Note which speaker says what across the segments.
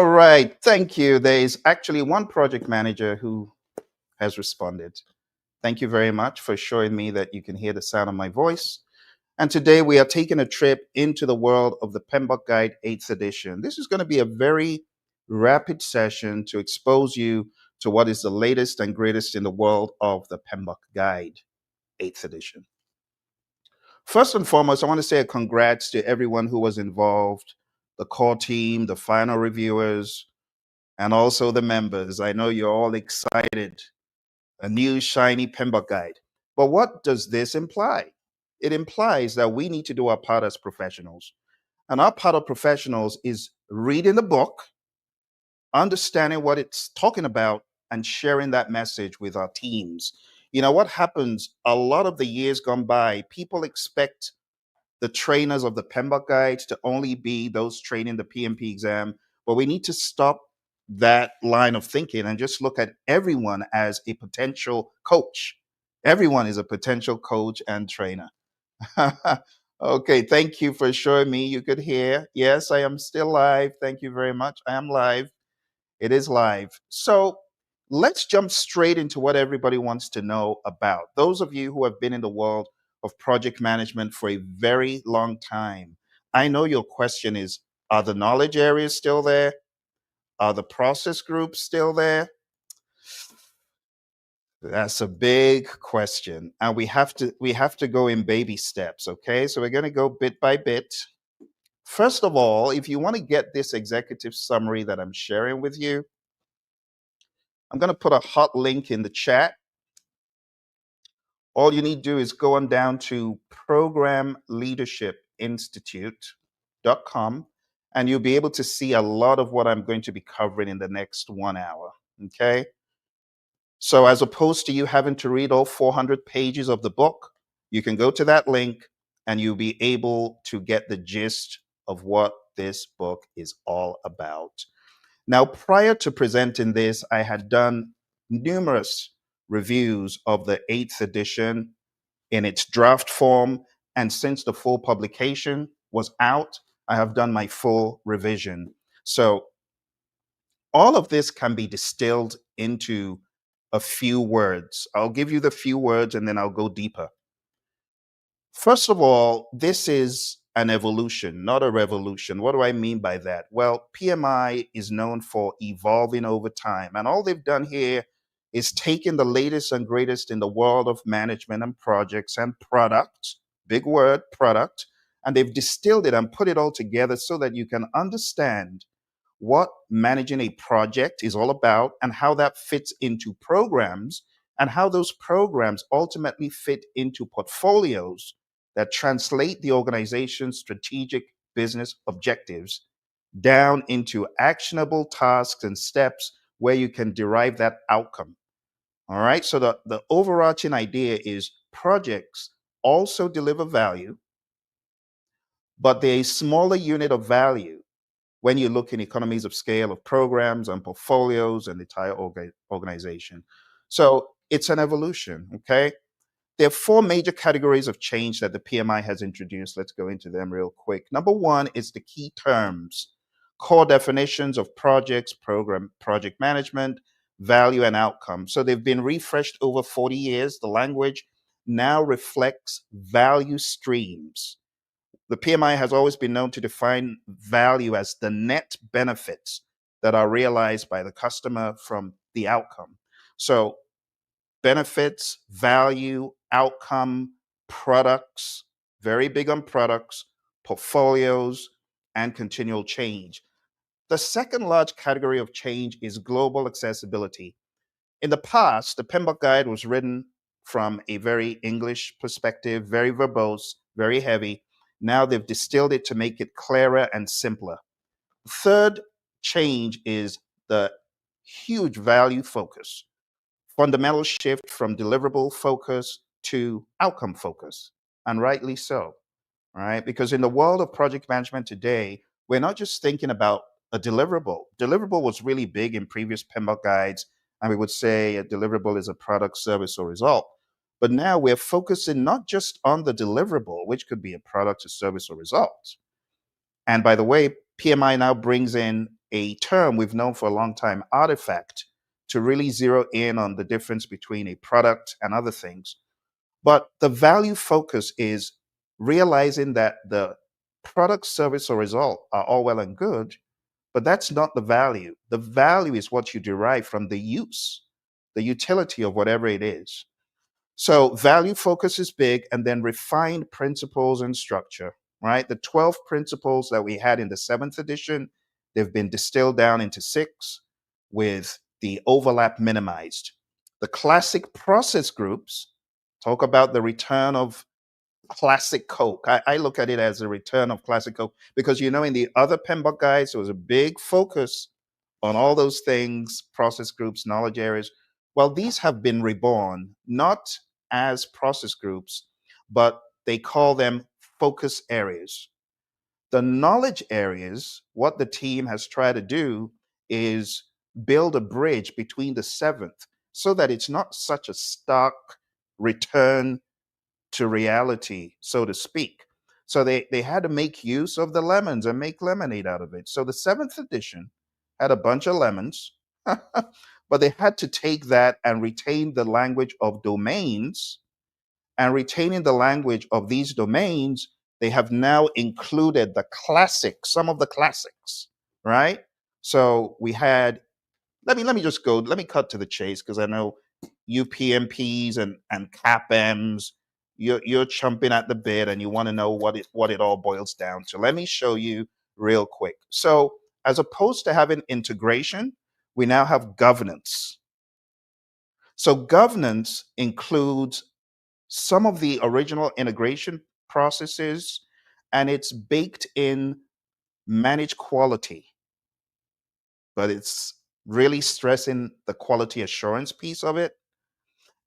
Speaker 1: All right, thank you. There is actually one project manager who has responded. Thank you very much for showing me that you can hear the sound of my voice. And today we are taking a trip into the world of the PMBOK Guide 8th edition. This is going to be a very rapid session to expose you to what is the latest and greatest in the world of the PMBOK Guide 8th edition. First and foremost, I want to say a congrats to everyone who was involved, the core team, the final reviewers, and also the members. I know you're all excited. A new shiny PMBOK guide. But what does this imply? It implies that we need to do our part as professionals. And our part of professionals is reading the book, understanding what it's talking about, and sharing that message with our teams. You know, what happens a lot of the years gone by, people expect the trainers of the PMBOK guides to only be those training the PMP exam, but we need to stop that line of thinking and just look at everyone as a potential coach. Everyone is a potential coach and trainer. Okay, thank you for showing me you could hear. Yes, I am still live. Thank you very much. I am live. It is live. So let's jump straight into what everybody wants to know about. Those of you who have been in the world of project management for a very long time, I know your question is, are the knowledge areas still there? Are the process groups still there? That's a big question. And we have to go in baby steps, okay? So we're going to go bit by bit. First of all, if you want to get this executive summary that I'm sharing with you, I'm going to put a hot link in the chat. All you need to do is go on down to programleadershipinstitute.com and you'll be able to see a lot of what I'm going to be covering in the next 1 hour. Okay. So as opposed to you having to read all 400 pages of the book, you can go to that link and you'll be able to get the gist of what this book is all about. Now, prior to presenting this, I had done numerous reviews of the 8th edition in its draft form. And since the full publication was out, I have done my full revision. So all of this can be distilled into a few words. I'll give you the few words and then I'll go deeper. First of all, this is an evolution, not a revolution. What do I mean by that? Well, PMI is known for evolving over time. And all they've done here is taken the latest and greatest in the world of management and projects and products, big word, product, and they've distilled it and put it all together so that you can understand what managing a project is all about and how that fits into programs and how those programs ultimately fit into portfolios that translate the organization's strategic business objectives down into actionable tasks and steps where you can derive that outcome. All right. So the overarching idea is projects also deliver value, but they're a smaller unit of value when you look in economies of scale of programs and portfolios and the entire organization. So it's an evolution. Okay. There are four major categories of change that the PMI has introduced. Let's go into them real quick. Number one is the key terms, core definitions of projects, project management, value, and outcome. So they've been refreshed over 40 years. The language now reflects value streams. The PMI has always been known to define value as the net benefits that are realized by the customer from the outcome. So benefits, value, outcome, products, very big on products, portfolios, and continual change. The second large category of change is global accessibility. In the past, the PMBOK guide was written from a very English perspective, very verbose, very heavy. Now they've distilled it to make it clearer and simpler. Third change is the huge value focus. Fundamental shift from deliverable focus to outcome focus, and rightly so, right? Because in the world of project management today, we're not just thinking about a deliverable. Deliverable was really big in previous PMBOK guides, and we would say a deliverable is a product, service, or result. But now we're focusing not just on the deliverable, which could be a product, a service, or result. And by the way, PMI now brings in a term we've known for a long time, artifact, to really zero in on the difference between a product and other things. But the value focus is realizing that the product, service, or result are all well and good, but that's not the value. The value is what you derive from the use, the utility of whatever it is. So value focus is big, and then refined principles and structure, right? The 12 principles that we had in the seventh edition, they've been distilled down into six with the overlap minimized. The classic process groups talk about the return of classic Coke. I look at it as a return of classic Coke because, in the other PMBOK guides, there was a big focus on all those things, process groups, knowledge areas. Well, these have been reborn, not as process groups, but they call them focus areas. The knowledge areas, what the team has tried to do is build a bridge between the seventh so that it's not such a stark return to reality, so to speak. So they had to make use of the lemons and make lemonade out of it. So the seventh edition had a bunch of lemons, but they had to take that and retain the language of domains. And retaining the language of these domains, they have now included the classics, some of the classics, right? So we had, let me cut to the chase because I know you PMPs and CAPMs, you're chomping at the bit and you want to know what it all boils down to. Let me show you real quick. So as opposed to having integration, we now have governance. So governance includes some of the original integration processes, and it's baked in managed quality, but it's really stressing the quality assurance piece of it.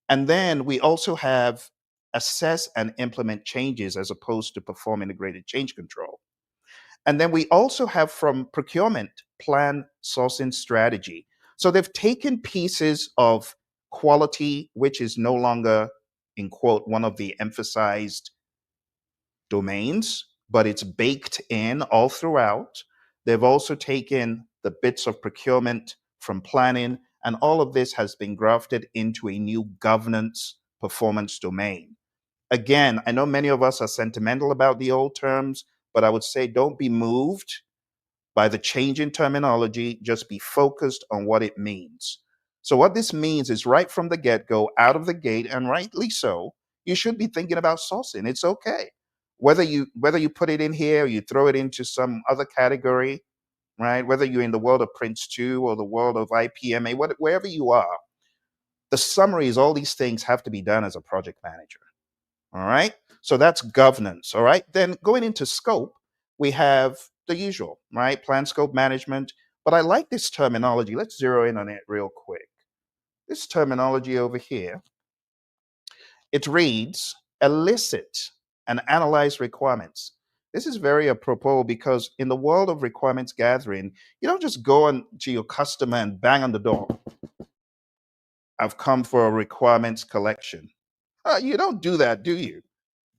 Speaker 1: And then we also have assess and implement changes as opposed to perform integrated change control. And then we also have from procurement, plan, sourcing, strategy. So they've taken pieces of quality, which is no longer, in quote, one of the emphasized domains, but it's baked in all throughout. They've also taken the bits of procurement from planning, and all of this has been grafted into a new governance performance domain. Again, I know many of us are sentimental about the old terms, but I would say don't be moved by the change in terminology, just be focused on what it means. So, what this means is right from the get go, out of the gate, and rightly so, you should be thinking about sourcing. It's okay. Whether you put it in here or you throw it into some other category, right? Whether you're in the world of Prince 2 or the world of IPMA, wherever you are, the summary is all these things have to be done as a project manager. All right. So that's governance. All right. Then going into scope, we have the usual, right? Plan scope management. But I like this terminology. Let's zero in on it real quick. This terminology over here, it reads elicit and analyze requirements. This is very apropos because in the world of requirements gathering, you don't just go on to your customer and bang on the door. I've come for a requirements collection. You don't do that, do you?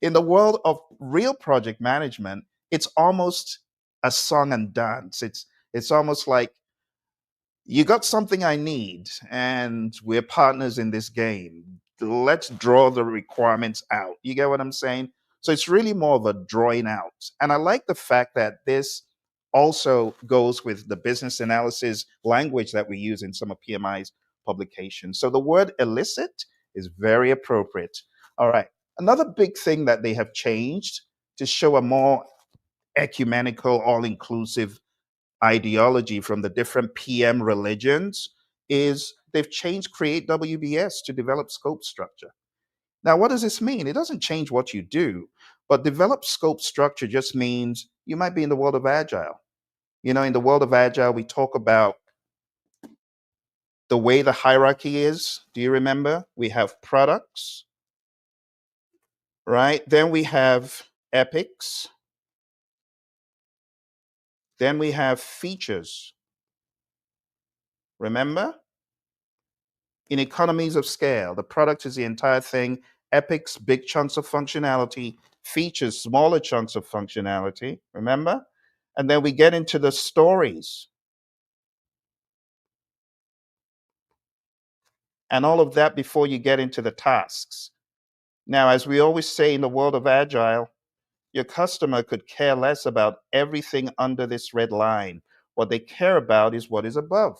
Speaker 1: In the world of real project management, it's almost a song and dance. It's almost like you got something I need, and we're partners in this game. Let's draw the requirements out. You get what I'm saying? So it's really more of a drawing out. And I like the fact that this also goes with the business analysis language that we use in some of PMI's publications. So the word elicit is very appropriate. All right. Another big thing that they have changed to show a more ecumenical, all inclusive ideology from the different PM religions is they've changed Create WBS to develop scope structure. Now, what does this mean? It doesn't change what you do, but develop scope structure just means you might be in the world of Agile. In the world of Agile, we talk about the way the hierarchy is. Do you remember? We have products, right? Then we have epics. Then we have features. Remember? In economies of scale, the product is the entire thing. Epics, big chunks of functionality. Features, smaller chunks of functionality. Remember? And then we get into the stories. and all of that before you get into the tasks. Now, as we always say in the world of Agile, your customer could care less about everything under this red line. What they care about is what is above.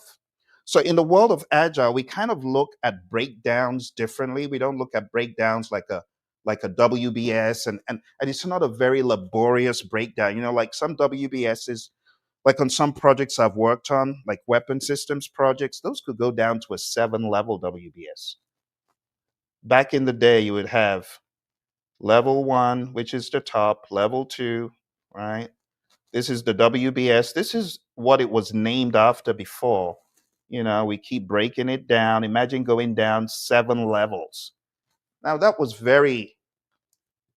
Speaker 1: So, in the world of Agile, we kind of look at breakdowns differently. We don't look at breakdowns like a WBS, and it's not a very laborious breakdown. You know, like some WBSs, like on some projects I've worked on, like weapon systems projects, those could go down to a 7 level WBS. Back in the day, you would have level one, which is the top, level two, right? This is the WBS. This is what it was named after before. You know, we keep breaking it down. Imagine going down 7 levels. Now, that was very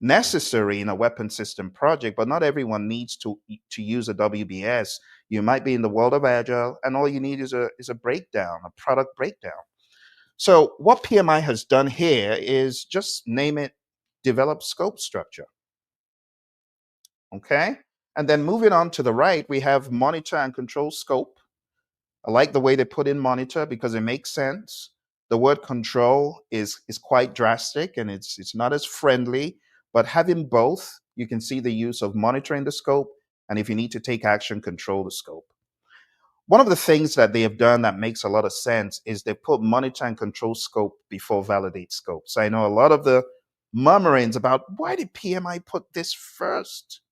Speaker 1: necessary in a weapon system project, but not everyone needs to use a WBS. You might be in the world of Agile, and all you need is a breakdown, a product breakdown. So what PMI has done here is just name it develop scope structure. Okay. And then moving on to the right, we have monitor and control scope. I like the way they put in monitor because it makes sense. The word control is quite drastic and it's not as friendly, but having both, you can see the use of monitoring the scope, and if you need to take action, control the scope. One of the things that they have done that makes a lot of sense is they put monitor and control scope before validate scope. So I know a lot of the murmurings about why did PMI put this first?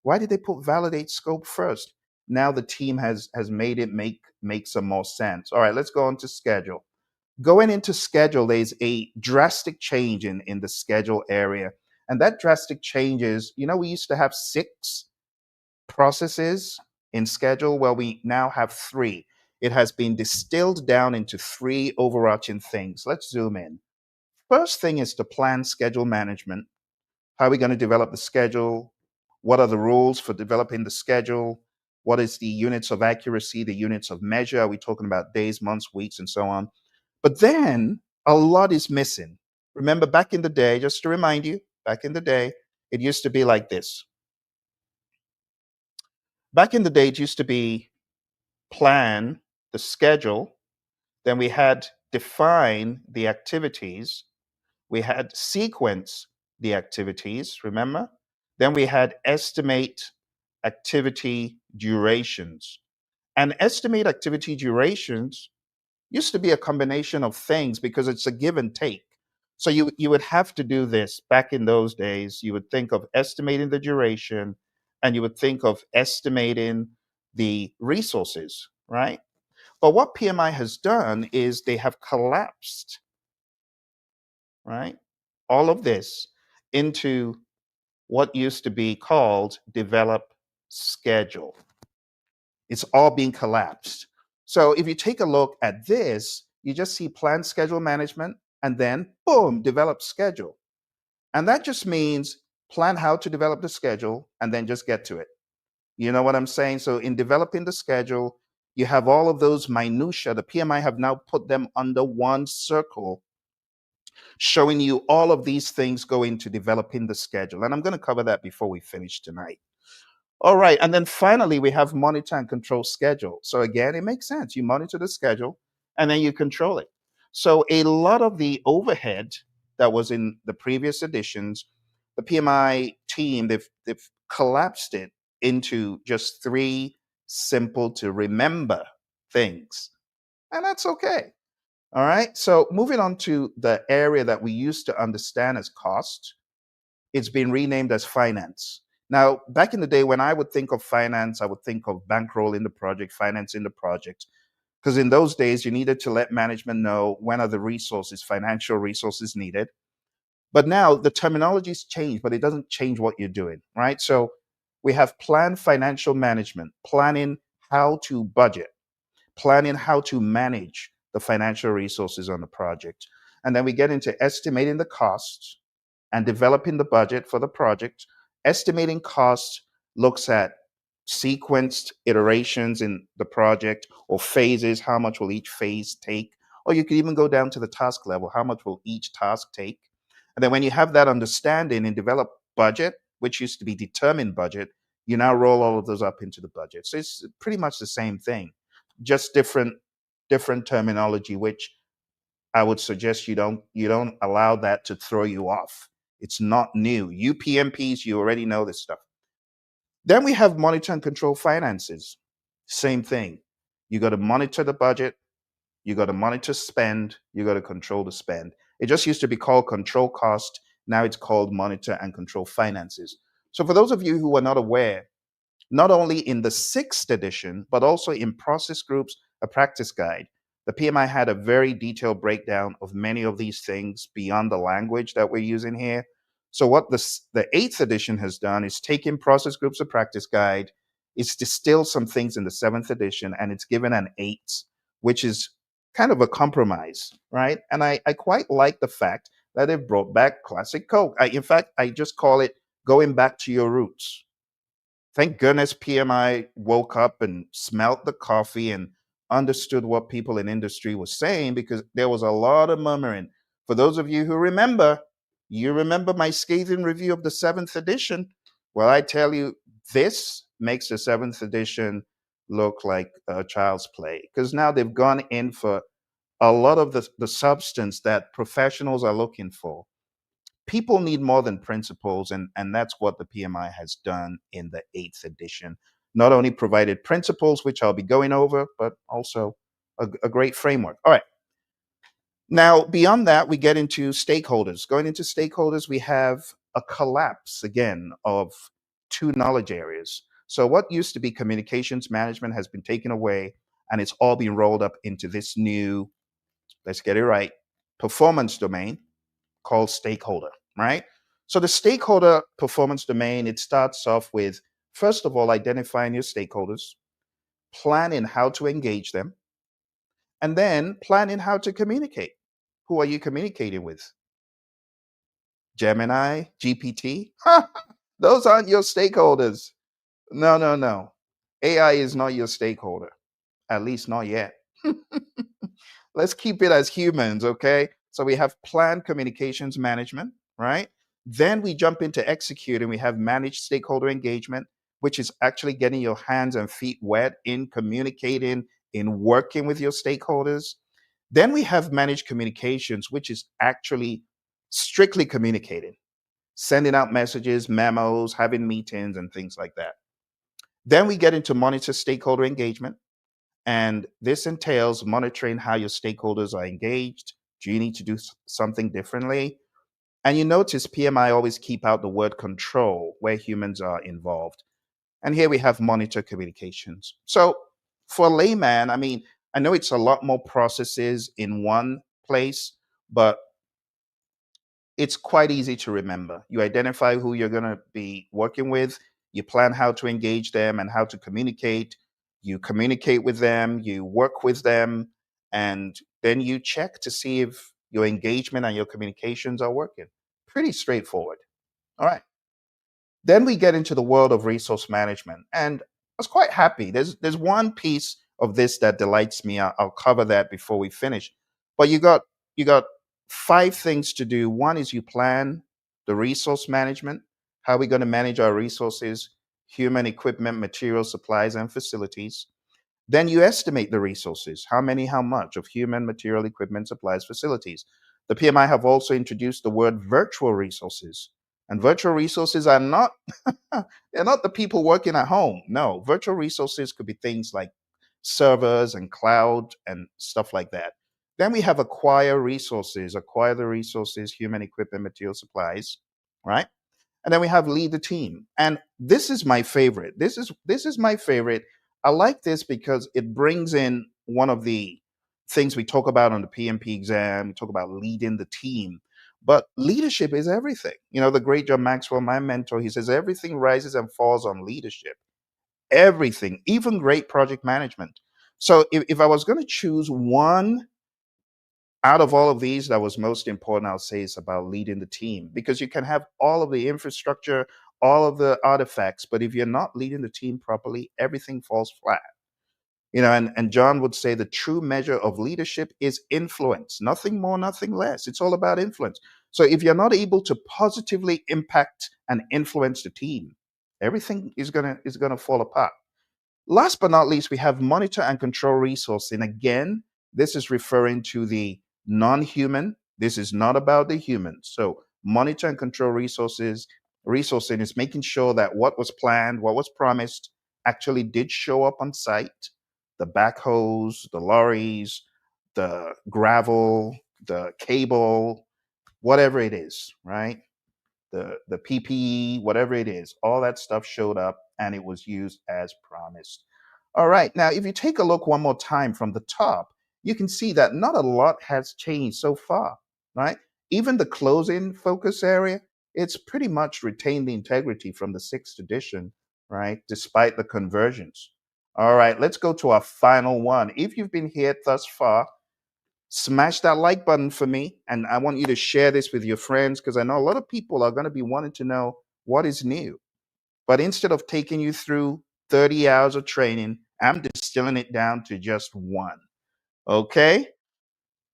Speaker 1: Why did they put validate scope first? Now the team has made it make some more sense. All right, let's go on to schedule. Going into schedule, there's a drastic change in the schedule area. And that drastic change is, you know, we used to have 6 processes in schedule. Well, we now have 3. It has been distilled down into 3 overarching things. Let's zoom in. First thing is to plan schedule management. How are we going to develop the schedule? What are the rules for developing the schedule? What is the units of accuracy, the units of measure? Are we talking about days, months, weeks, and so on? But then a lot is missing. Remember, back in the day, just to remind you, back in the day, it used to be like this. Back in the day, it used to be plan the schedule, then we had define the activities, we had sequence the activities, remember? Then we had estimate activity durations. And estimate activity durations used to be a combination of things because it's a give and take. So you would have to do this back in those days. You would think of estimating the duration and you would think of estimating the resources, right? But what PMI has done is they have collapsed, right? All of this into what used to be called develop schedule. It's all being collapsed. So if you take a look at this, you just see plan schedule management and then boom, develop schedule. And that just means plan how to develop the schedule and then just get to it. You know what I'm saying? So in developing the schedule, you have all of those minutia. The PMI have now put them under one circle, showing you all of these things go into developing the schedule. And I'm going to cover that before we finish tonight. All right. And then finally, we have monitor and control schedule. So again, it makes sense. You monitor the schedule and then you control it. So a lot of the overhead that was in the previous editions, the PMI team, they've collapsed it into just 3 simple to remember things. And that's okay. All right. So moving on to the area that we used to understand as cost, it's been renamed as finance. Now, back in the day, when I would think of finance, I would think of bankrolling the project, financing the project. Because in those days, you needed to let management know when are the resources, financial resources needed. But now the terminology's changed, but it doesn't change what you're doing, right? So we have planned financial management, planning how to budget, planning how to manage the financial resources on the project. And then we get into estimating the costs and developing the budget for the project. Estimating costs looks at sequenced iterations in the project or phases. How much will each phase take? Or you could even go down to the task level. How much will each task take? And then when you have that understanding and develop budget, which used to be determined budget, you now roll all of those up into the budget. So it's pretty much the same thing, just different terminology, which I would suggest you don't allow that to throw you off. It's not new. You PMPs, you already know this stuff. Then we have monitor and control finances. Same thing. You got to monitor the budget, you got to monitor spend, you got to control the spend. It just used to be called control cost. Now it's called monitor and control finances. So for those of you who are not aware, not only in the sixth edition, but also in Process Groups, a practice guide, the PMI had a very detailed breakdown of many of these things beyond the language that we're using here. So what the eighth edition has done is taken Process Groups, a practice guide, it's distilled some things in the seventh edition, and it's given an 8, which is kind of a compromise, right? And I quite like the fact that they've brought back classic Coke. In fact, I just call it going back to your roots. Thank goodness PMI woke up and smelt the coffee and understood what people in industry were saying, because there was a lot of murmuring. For those of you who remember, you remember my scathing review of the seventh edition. Well, I tell you, this makes the seventh edition look like a child's play, because now they've gone in for a lot of the substance that professionals are looking for. People need more than principles, and that's what the PMI has done in the eighth edition. Not only provided principles, which I'll be going over, but also a great framework. All right. Now, beyond that, we get into stakeholders. Going into stakeholders, we have a collapse again of 2 knowledge areas. So what used to be communications management has been taken away, and it's all been rolled up into this new, let's get it right, performance domain called stakeholder, right? So the stakeholder performance domain, it starts off with, first of all, identifying your stakeholders, planning how to engage them, and then planning how to communicate. Who are you communicating with? Gemini, GPT? Those aren't your stakeholders. No, no, no. AI is not your stakeholder, at least not yet. Let's keep it as humans, okay? So we have planned communications management, right? Then we jump into execute and we have managed stakeholder engagement, which is actually getting your hands and feet wet in communicating, in working with your stakeholders. Then we have managed communications, which is actually strictly communicating, sending out messages, memos, having meetings, and things like that. Then we get into monitor stakeholder engagement. And this entails monitoring how your stakeholders are engaged. Do you need to do something differently? And you notice PMI always keep out the word control where humans are involved. And here we have monitor communications. So for a layman, I mean, I know it's a lot more processes in one place, but it's quite easy to remember. You identify who you're going to be working with, you plan how to engage them and how to communicate, you communicate with them, you work with them, and then you check to see if your engagement and your communications are working. Pretty straightforward. All right. Then we get into the world of resource management. And I was quite happy. There's one piece of this that delights me. I'll cover that before we finish. But you got 5 things to do. One is you plan the resource management. How are we going to manage our resources, human, equipment, material, supplies, and facilities? Then you estimate the resources, how many, how much of human, material, equipment, supplies, facilities. The PMI have also introduced the word virtual resources. And virtual resources are not, they're not the people working at home. No, virtual resources could be things like servers and cloud and stuff like that. Then we have acquire the resources, human, equipment, material, supplies, right? And then we have lead the team. And this is my favorite. This is my favorite. I like this because it brings in one of the things we talk about on the PMP exam. We talk about leading the team. But leadership is everything. You know, the great John Maxwell, my mentor, he says everything rises and falls on leadership. Everything, even great project management. So if I was going to choose one out of all of these that was most important, I'll say is about leading the team, because you can have all of the infrastructure, all of the artifacts, but if you're not leading the team properly, everything falls flat. You know, and John would say the true measure of leadership is influence, nothing more, nothing less. It's all about influence. So if you're not able to positively impact and influence the team, everything is gonna fall apart. Last but not least, we have monitor and control resourcing. Again, this is referring to the non-human. This is not about the humans. So monitor and control resourcing is making sure that what was planned, what was promised, actually did show up on site. The backhoes, the lorries, the gravel, the cable, whatever it is, right? The PPE, whatever it is, all that stuff showed up and it was used as promised. All right, now if you take a look one more time from the top, you can see that not a lot has changed so far, right? Even the closing focus area, it's pretty much retained the integrity from the sixth edition, right? Despite the conversions. All right, let's go to our final one. If you've been here thus far, smash that like button for me. And I want you to share this with your friends because I know a lot of people are going to be wanting to know what is new. But instead of taking you through 30 hours of training, I'm distilling it down to just one. Okay?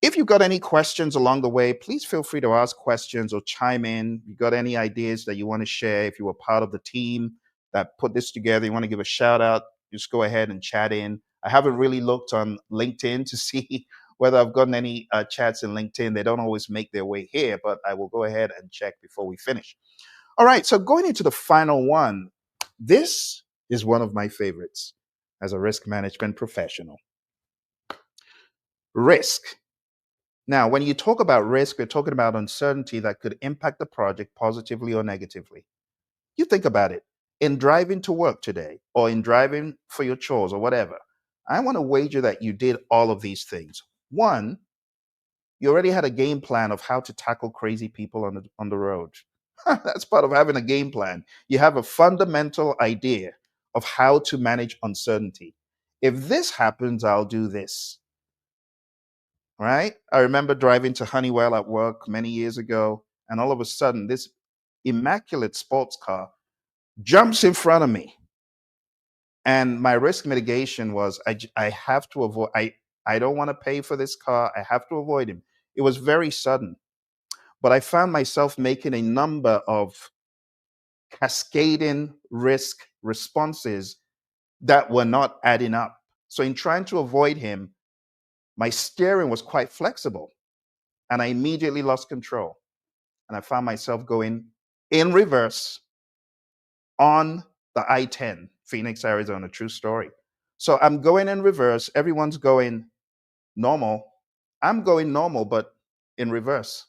Speaker 1: If you've got any questions along the way, please feel free to ask questions or chime in. If you've got any ideas that you want to share, if you were part of the team that put this together, you want to give a shout out, just go ahead and chat in. I haven't really looked on LinkedIn to see whether I've gotten any chats in LinkedIn. They don't always make their way here, but I will go ahead and check before we finish. All right, so going into the final one, this is one of my favorites as a risk management professional. Risk. Now, when you talk about risk, we're talking about uncertainty that could impact the project positively or negatively. You think about it. In driving to work today, or in driving for your chores or whatever, I want to wager that you did all of these things. One, you already had a game plan of how to tackle crazy people on the road. That's part of having a game plan. You have a fundamental idea of how to manage uncertainty. If this happens, I'll do this. Right? I remember driving to Honeywell at work many years ago, and all of a sudden, this immaculate sports car jumps in front of me. And my risk mitigation was I have to avoid, I don't want to pay for this car. I have to avoid him. It was very sudden, but I found myself making a number of cascading risk responses that were not adding up. So, in trying to avoid him, my steering was quite flexible, and I immediately lost control. And I found myself going in reverse on the I-10, Phoenix, Arizona, true story. So I'm going in reverse. Everyone's going normal. I'm going normal, but in reverse.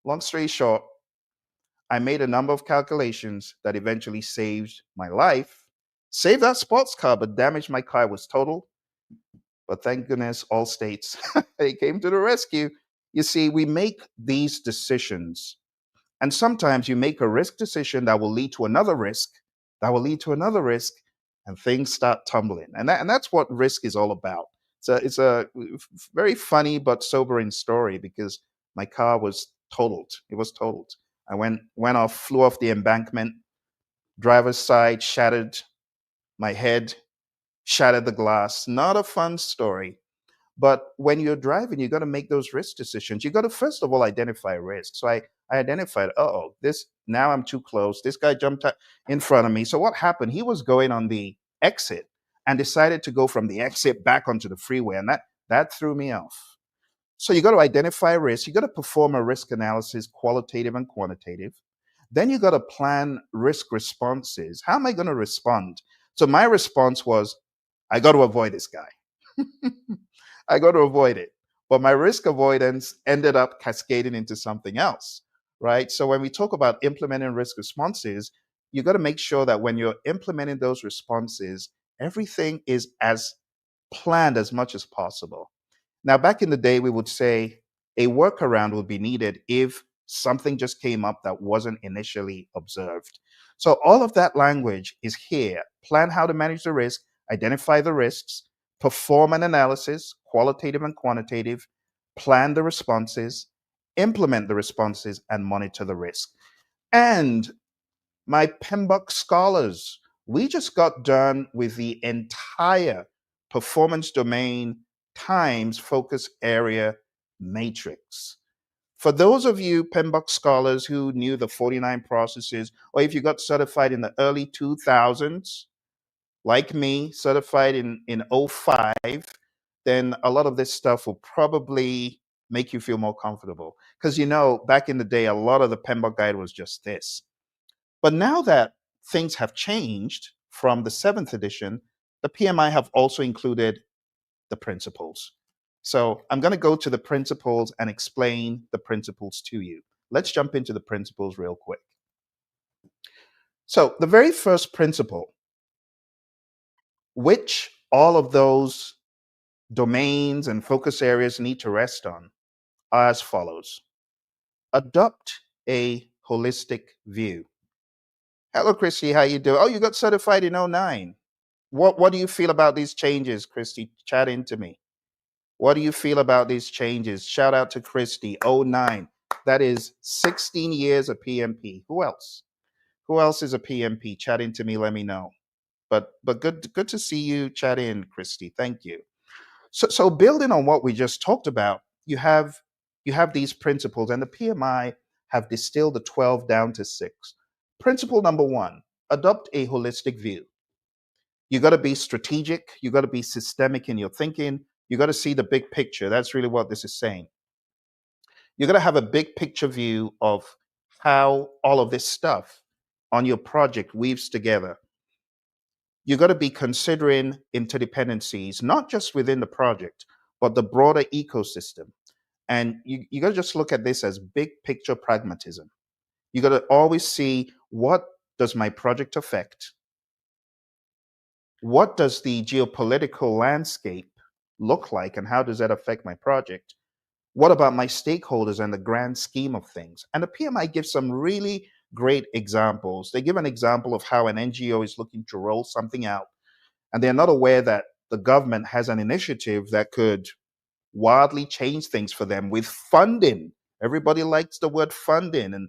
Speaker 1: Long story short, I made a number of calculations that eventually saved my life, saved that sports car, but damaged my car. It was totaled. But thank goodness, all states, they came to the rescue. You see, we make these decisions. And sometimes you make a risk decision that will lead to another risk, that will lead to another risk, and things start tumbling. And that's what risk is all about. It's a very funny but sobering story because my car was totaled. It was totaled. I went off, flew off the embankment, driver's side shattered, my head shattered the glass. Not a fun story. But when you're driving, you got to make those risk decisions. You got to first of all identify risk. So I identified, oh, this now I'm too close. This guy jumped in front of me. So what happened? He was going on the exit and decided to go from the exit back onto the freeway, and that threw me off. So you got to identify risk. You got to perform a risk analysis, qualitative and quantitative. Then you got to plan risk responses. How am I going to respond? So my response was, I got to avoid this guy. I got to avoid it. But my risk avoidance ended up cascading into something else, right? So when we talk about implementing risk responses, you got to make sure that when you're implementing those responses, everything is as planned as much as possible. Now, back in the day, we would say a workaround would be needed if something just came up that wasn't initially observed. So all of that language is here. Plan how to manage the risk, identify the risks, perform an analysis, qualitative and quantitative, plan the responses, implement the responses, and monitor the risk. And my PMBOK scholars, we just got done with the entire performance domain times focus area matrix. For those of you PMBOK scholars who knew the 49 processes, or if you got certified in the early 2000s, like me, certified in '05, then a lot of this stuff will probably make you feel more comfortable. Because, you know, back in the day, a lot of the PMBOK guide was just this. But now that things have changed from the seventh edition, the PMI have also included the principles. So I'm going to go to the principles and explain the principles to you. Let's jump into the principles real quick. So the very first principle, which all of those domains and focus areas need to rest on, are as follows. Adopt a holistic view. Hello, Christy. How you doing? Oh, you got certified in '09. What do you feel about these changes, Christy? Chat into me. What do you feel about these changes? Shout out to Christy, '09. That is 16 years of PMP. Who else? Who else is a PMP? Chat into me, let me know. But good to see you chat in, Christy. Thank you. So building on what we just talked about, you have these principles, and the PMI have distilled the 12 down to 6. Principle number 1, adopt a holistic view. You got to be strategic, you got to be systemic in your thinking, you got to see the big picture. That's really what this is saying. You got to have a big picture view of how all of this stuff on your project weaves together. You got to be considering interdependencies, not just within the project, but the broader ecosystem. And you got to just look at this as big picture pragmatism. You got to always see, what does my project affect? What does the geopolitical landscape look like, and how does that affect my project? What about my stakeholders and the grand scheme of things? And the PMI gives some really great examples. They give an example of how an NGO is looking to roll something out, and they're not aware that the government has an initiative that could wildly change things for them with funding. Everybody likes the word funding, and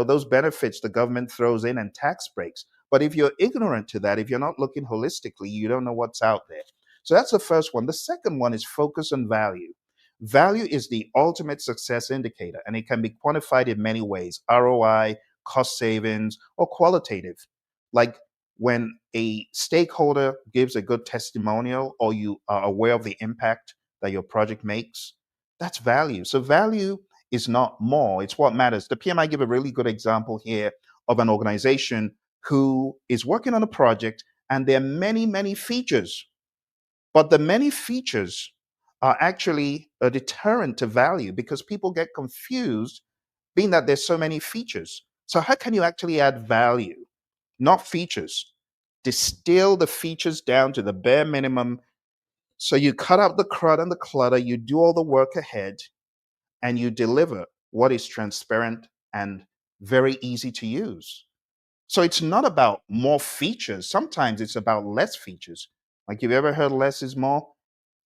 Speaker 1: those benefits the government throws in, and tax breaks. But if you're ignorant to that, if you're not looking holistically, you don't know what's out there. So that's the first one. The second one is focus on value. Value is the ultimate success indicator, and it can be quantified in many ways: ROI, cost savings, or qualitative. Like when a stakeholder gives a good testimonial, or you are aware of the impact that your project makes, that's value. So value is not more, it's what matters. The PMI give a really good example here of an organization who is working on a project, and there are many, many features, but the many features are actually a deterrent to value, because people get confused being that there's so many features. So how can you actually add value? Not features. Distill the features down to the bare minimum. So you cut out the crud and the clutter, you do all the work ahead, and you deliver what is transparent and very easy to use. So it's not about more features. Sometimes it's about less features. Like, you've ever heard less is more?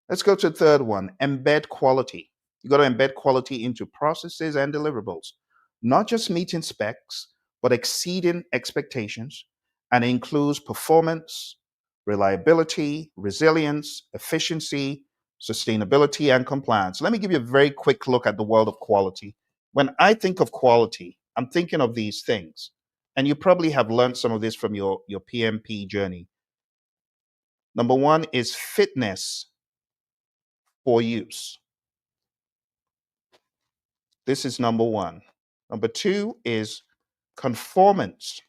Speaker 1: Let's go to the third one, embed quality. You got to embed quality into processes and deliverables, not just meeting specs, but exceeding expectations. And it includes performance, reliability, resilience, efficiency, sustainability, and compliance. Let me give you a very quick look at the world of quality. When I think of quality, I'm thinking of these things. And you probably have learned some of this from your PMP journey. Number one is fitness for use. This is number one. Number two is conformance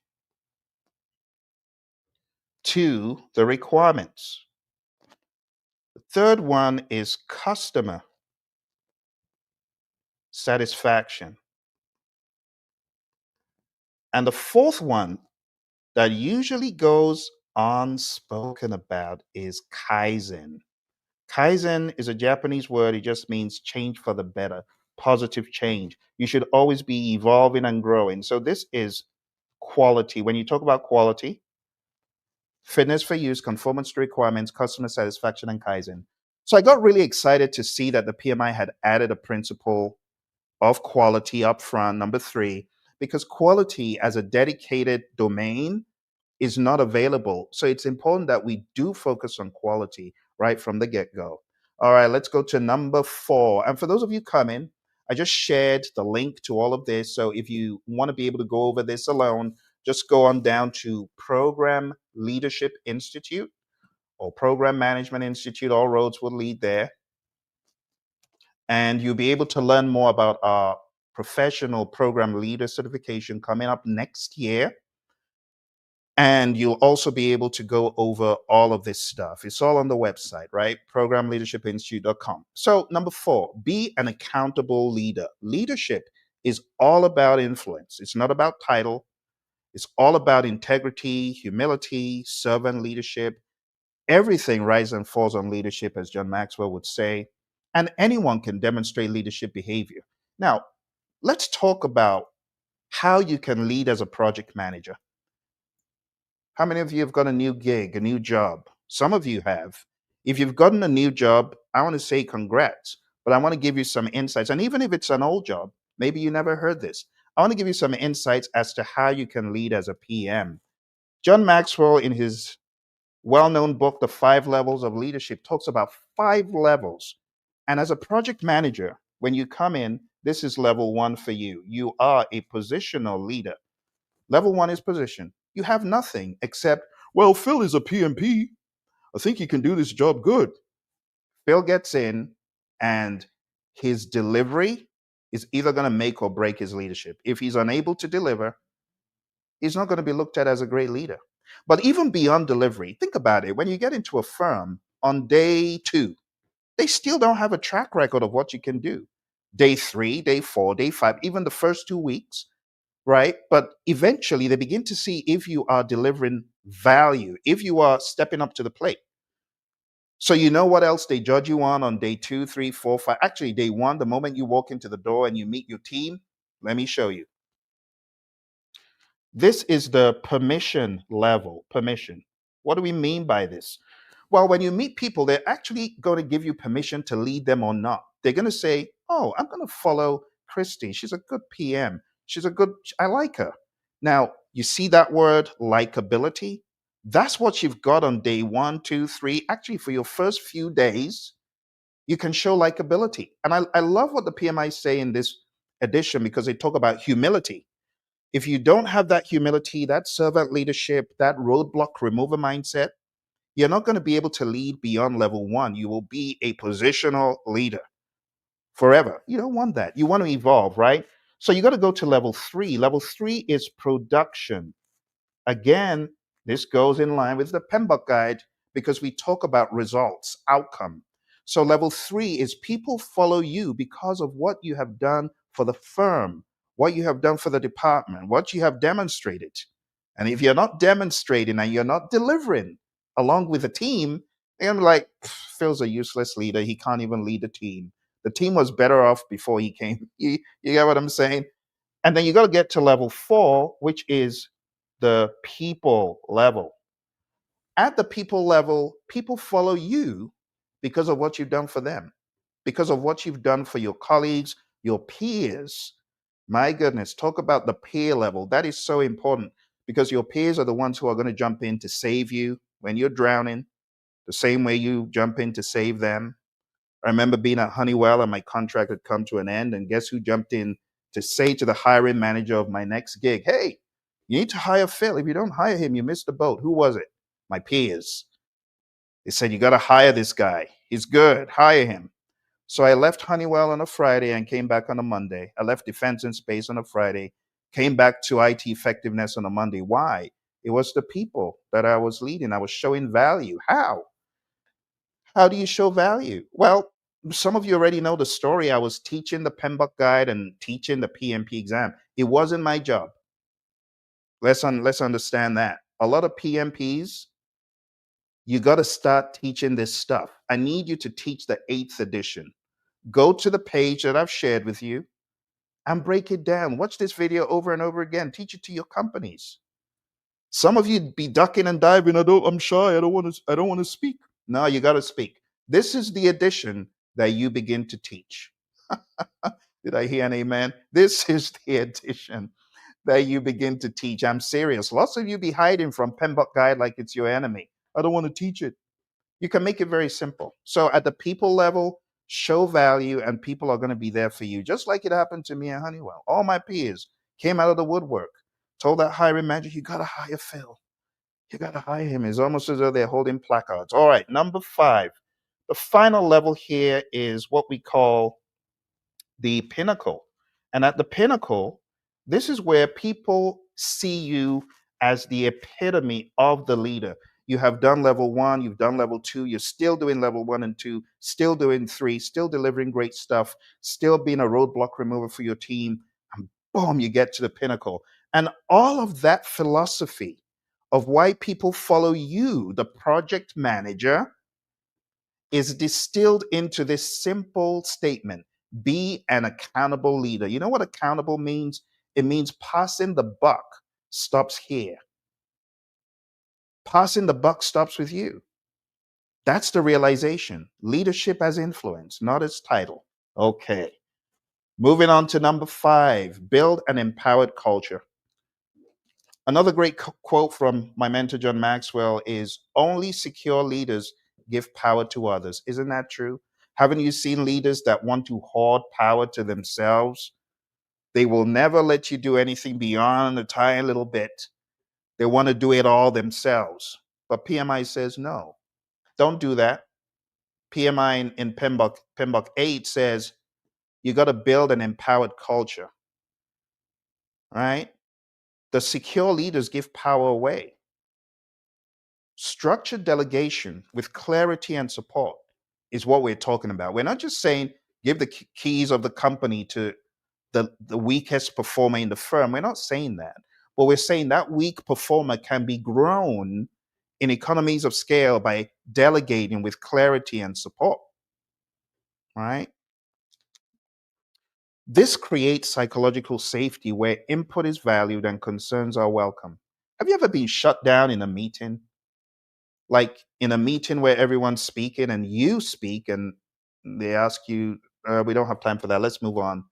Speaker 1: to the requirements. The third one is customer satisfaction. And the fourth one that usually goes unspoken about is Kaizen. Kaizen is a Japanese word. It just means change for the better, positive change. You should always be evolving and growing. So this is quality. When you talk about quality, fitness for use, conformance to requirements, customer satisfaction, and Kaizen. So I got really excited to see that the PMI had added a principle of quality up front, number 3, because quality as a dedicated domain is not available. So it's important that we do focus on quality right from the get-go. All right, let's go to number 4. And for those of you coming, I just shared the link to all of this. So if you want to be able to go over this alone, just go on down to Program Leadership Institute or Program Management Institute. All roads will lead there. And you'll be able to learn more about our professional program leader certification coming up next year. And you'll also be able to go over all of this stuff. It's all on the website, right? Programleadershipinstitute.com. So, number 4, be an accountable leader. Leadership is all about influence, it's not about title. It's all about integrity, humility, servant leadership. Everything rises and falls on leadership, as John Maxwell would say. And anyone can demonstrate leadership behavior. Now, let's talk about how you can lead as a project manager. How many of you have got a new gig, a new job? Some of you have. If you've gotten a new job, I want to say congrats, but I want to give you some insights. And even if it's an old job, maybe you never heard this, I want to give you some insights as to how you can lead as a PM. John Maxwell, in his well known book, The 5 Levels of Leadership, talks about 5 levels. And as a project manager, when you come in, this is level 1 for you. You are a positional leader. Level 1 is position. You have nothing except, well, Phil is a PMP. I think he can do this job good. Phil gets in, and his delivery is either going to make or break his leadership. If he's unable to deliver, he's not going to be looked at as a great leader. But even beyond delivery, think about it. When you get into a firm on day 2, they still don't have a track record of what you can do. Day 3, day 4, day 5, even the first 2 weeks, right? But eventually they begin to see if you are delivering value, if you are stepping up to the plate. So you know what else they judge you on day 2, 3, 4, 5. Actually, day 1, the moment you walk into the door and you meet your team, let me show you. This is the permission level. Permission. What do we mean by this? Well, when you meet people, they're actually going to give you permission to lead them or not. They're going to say, oh, I'm going to follow Christy. She's a good PM. I like her. Now, you see that word likability? That's what you've got on day 1, 2, 3. Actually, for your first few days, you can show likability. And I love what the PMI say in this edition, because they talk about humility. If you don't have that humility, that servant leadership, that roadblock remover mindset, you're not going to be able to lead beyond level 1. You will be a positional leader forever. You don't want that. You want to evolve, right? So you got to go to level 3. Level 3 is production. Again, this goes in line with the PMBOK guide, because we talk about results, outcome. So level 3 is people follow you because of what you have done for the firm, what you have done for the department, what you have demonstrated. And if you're not demonstrating and you're not delivering along with the team, I'm like, Phil's a useless leader. He can't even lead the team. The team was better off before he came. You get what I'm saying? And then you got to get to level 4, which is the people level. At the people level, people follow you because of what you've done for them, because of what you've done for your colleagues, your peers. My goodness, talk about the peer level. That is so important, because your peers are the ones who are going to jump in to save you when you're drowning, the same way you jump in to save them. I remember being at Honeywell and my contract had come to an end, and guess who jumped in to say to the hiring manager of my next gig, hey, you need to hire Phil. If you don't hire him, you missed the boat. Who was it? My peers. They said, you got to hire this guy. He's good. Hire him. So I left Honeywell on a Friday and came back on a Monday. I left Defense and Space on a Friday, came back to IT Effectiveness on a Monday. Why? It was the people that I was leading. I was showing value. How? How do you show value? Well, some of you already know the story. I was teaching the PMBOK guide and teaching the PMP exam. It wasn't my job. Let's understand that. A lot of PMPs, you got to start teaching this stuff. I need you to teach the 8th edition. Go to the page that I've shared with you and break it down. Watch this video over and over again. Teach it to your companies. Some of you be ducking and diving. I'm shy. I don't want to speak. No, you got to speak. This is the edition that you begin to teach. Did I hear an amen? This is the edition that you begin to teach. I'm serious. Lots of you be hiding from PMBOK Guide like it's your enemy. I don't want to teach it. You can make it very simple. So at the people level, show value, and people are going to be there for you. Just like it happened to me at Honeywell. All my peers came out of the woodwork, told that hiring manager, you got to hire Phil. You got to hire him. It's almost as though they're holding placards. All right, number 5. The final level here is what we call the pinnacle. And at the pinnacle, this is where people see you as the epitome of the leader. You have done level one, you've done level two, you're still doing level one and two, still doing three, still delivering great stuff, still being a roadblock remover for your team. And boom, you get to the pinnacle. And all of that philosophy of why people follow you, the project manager, is distilled into this simple statement: be an accountable leader. You know what accountable means? It means passing the buck stops here. Passing the buck stops with you. That's the realization. Leadership as influence, not as title. Okay. Moving on to number 5, build an empowered culture. Another great quote from my mentor, John Maxwell, is only secure leaders give power to others. Isn't that true? Haven't you seen leaders that want to hoard power to themselves? They will never let you do anything beyond a tiny little bit. They want to do it all themselves. But PMI says no, don't do that. PMI in PMBOK 8 says you got to build an empowered culture, right? The secure leaders give power away. Structured delegation with clarity and support is what we're talking about. We're not just saying give the keys of the company to the weakest performer in the firm. We're not saying that. But we're saying that weak performer can be grown in economies of scale by delegating with clarity and support, right? This creates psychological safety where input is valued and concerns are welcome. Have you ever been shut down in a meeting? Like in a meeting where everyone's speaking and you speak and they ask you, we don't have time for that, let's move on.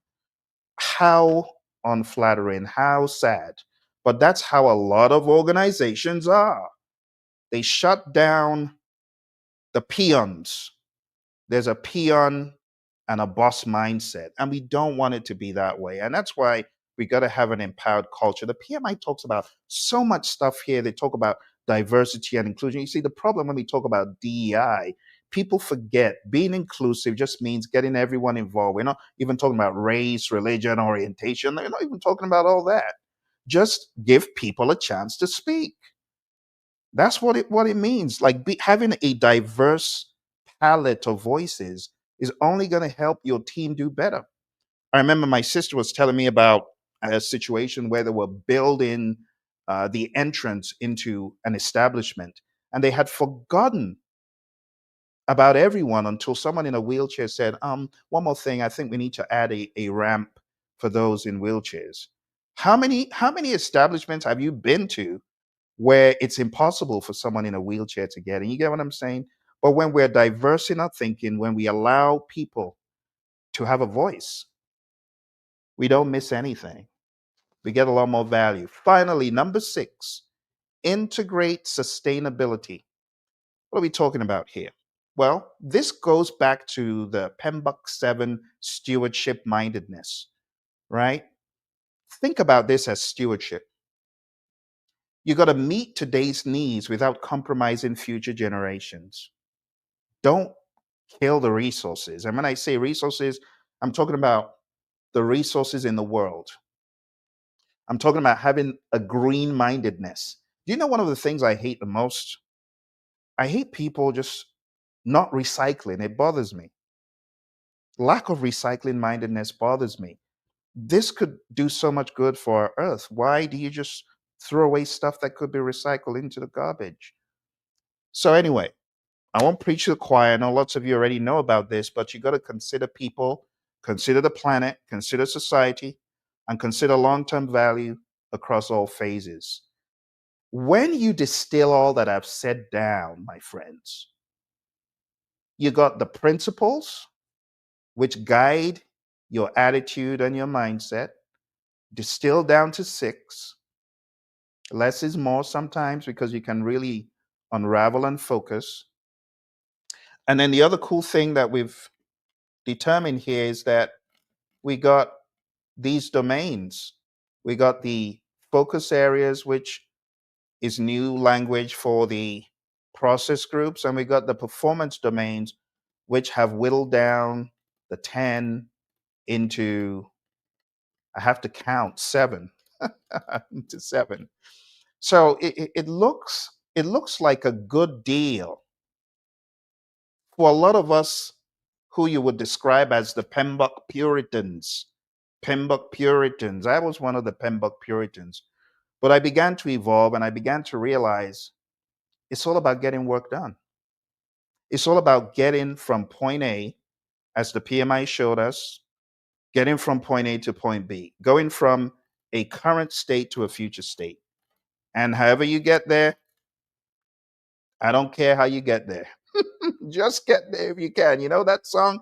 Speaker 1: How unflattering, how sad. But that's how a lot of organizations are. They shut down the peons. There's a peon and a boss mindset, and we don't want it to be that way. And that's why we got to have an empowered culture. The PMI talks about so much stuff here. They talk about diversity and inclusion. You see, the problem when we talk about DEI, people forget being inclusive just means getting everyone involved. We're not even talking about race, religion, orientation. They're not even talking about all that. Just give people a chance to speak. That's what it means. Like having a diverse palette of voices is only going to help your team do better. I remember my sister was telling me about a situation where they were building the entrance into an establishment, and they had forgotten about everyone until someone in a wheelchair said, one more thing, I think we need to add a ramp for those in wheelchairs. How many establishments have you been to where it's impossible for someone in a wheelchair to get in? You get what I'm saying? But when we're diverse in our thinking, when we allow people to have a voice, we don't miss anything. We get a lot more value. Finally, number 6, integrate sustainability. What are we talking about here? Well, this goes back to the PMBOK 7 stewardship mindedness, right? Think about this as stewardship. You got to meet today's needs without compromising future generations. Don't kill the resources. And when I say resources, I'm talking about the resources in the world. I'm talking about having a green mindedness. Do you know one of the things I hate the most? I hate people just not recycling. It bothers me. Lack of recycling mindedness bothers me. This could do so much good for our earth. Why do you just throw away stuff that could be recycled into the garbage? So, anyway, I won't preach to the choir. I know lots of you already know about this, but you got to consider people, consider the planet, consider society, and consider long term value across all phases. When you distill all that I've said down, my friends, you got the principles which guide your attitude and your mindset, distilled down to 6. Less is more sometimes because you can really unravel and focus. And then the other cool thing that we've determined here is that we got these domains. We got the focus areas, which is new language for the process groups, and we got the performance domains, which have whittled down the 10 into, I have to count seven, into seven. So it looks like a good deal for a lot of us who you would describe as the PMBOK Puritans. PMBOK Puritans. I was one of the PMBOK Puritans. But I began to evolve and I began to realize it's all about getting work done. It's all about getting from point A, as the PMI showed us, getting from point A to point B, going from a current state to a future state. And however you get there, I don't care how you get there. Just get there if you can. You know that song?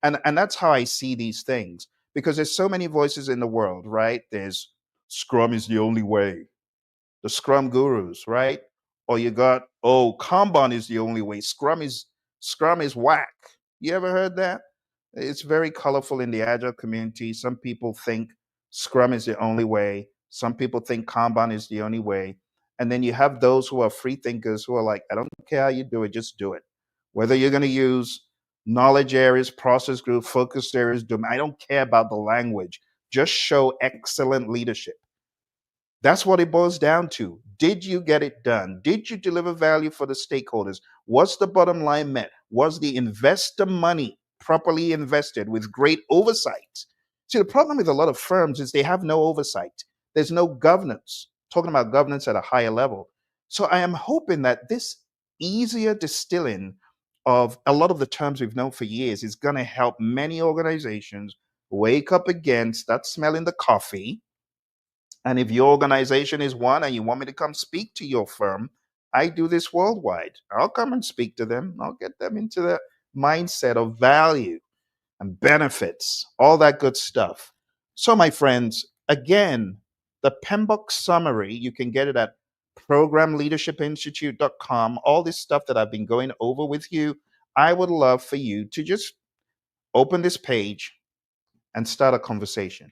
Speaker 1: And that's how I see these things. Because there's so many voices in the world, right? There's Scrum is the only way, the Scrum gurus, right? Or you got, oh, Kanban is the only way. Scrum is whack. You ever heard that? It's very colorful in the agile community. Some people think Scrum is the only way. Some people think Kanban is the only way. And then you have those who are free thinkers who are like, I don't care how you do it, just do it. Whether you're going to use knowledge areas, process group, focus areas, domain, I don't care about the language. Just show excellent leadership. That's what it boils down to. Did you get it done? Did you deliver value for the stakeholders? Was the bottom line met? Was the investor money properly invested with great oversight? See, the problem with a lot of firms is they have no oversight. There's no governance, talking about governance at a higher level. So I am hoping that this easier distilling of a lot of the terms we've known for years is going to help many organizations wake up again, start smelling the coffee, and if your organization is one and you want me to come speak to your firm, I do this worldwide. I'll come and speak to them. I'll get them into the mindset of value and benefits, all that good stuff. So, my friends, again, the PMBOK summary, you can get it at programleadershipinstitute.com. All this stuff that I've been going over with you, I would love for you to just open this page and start a conversation.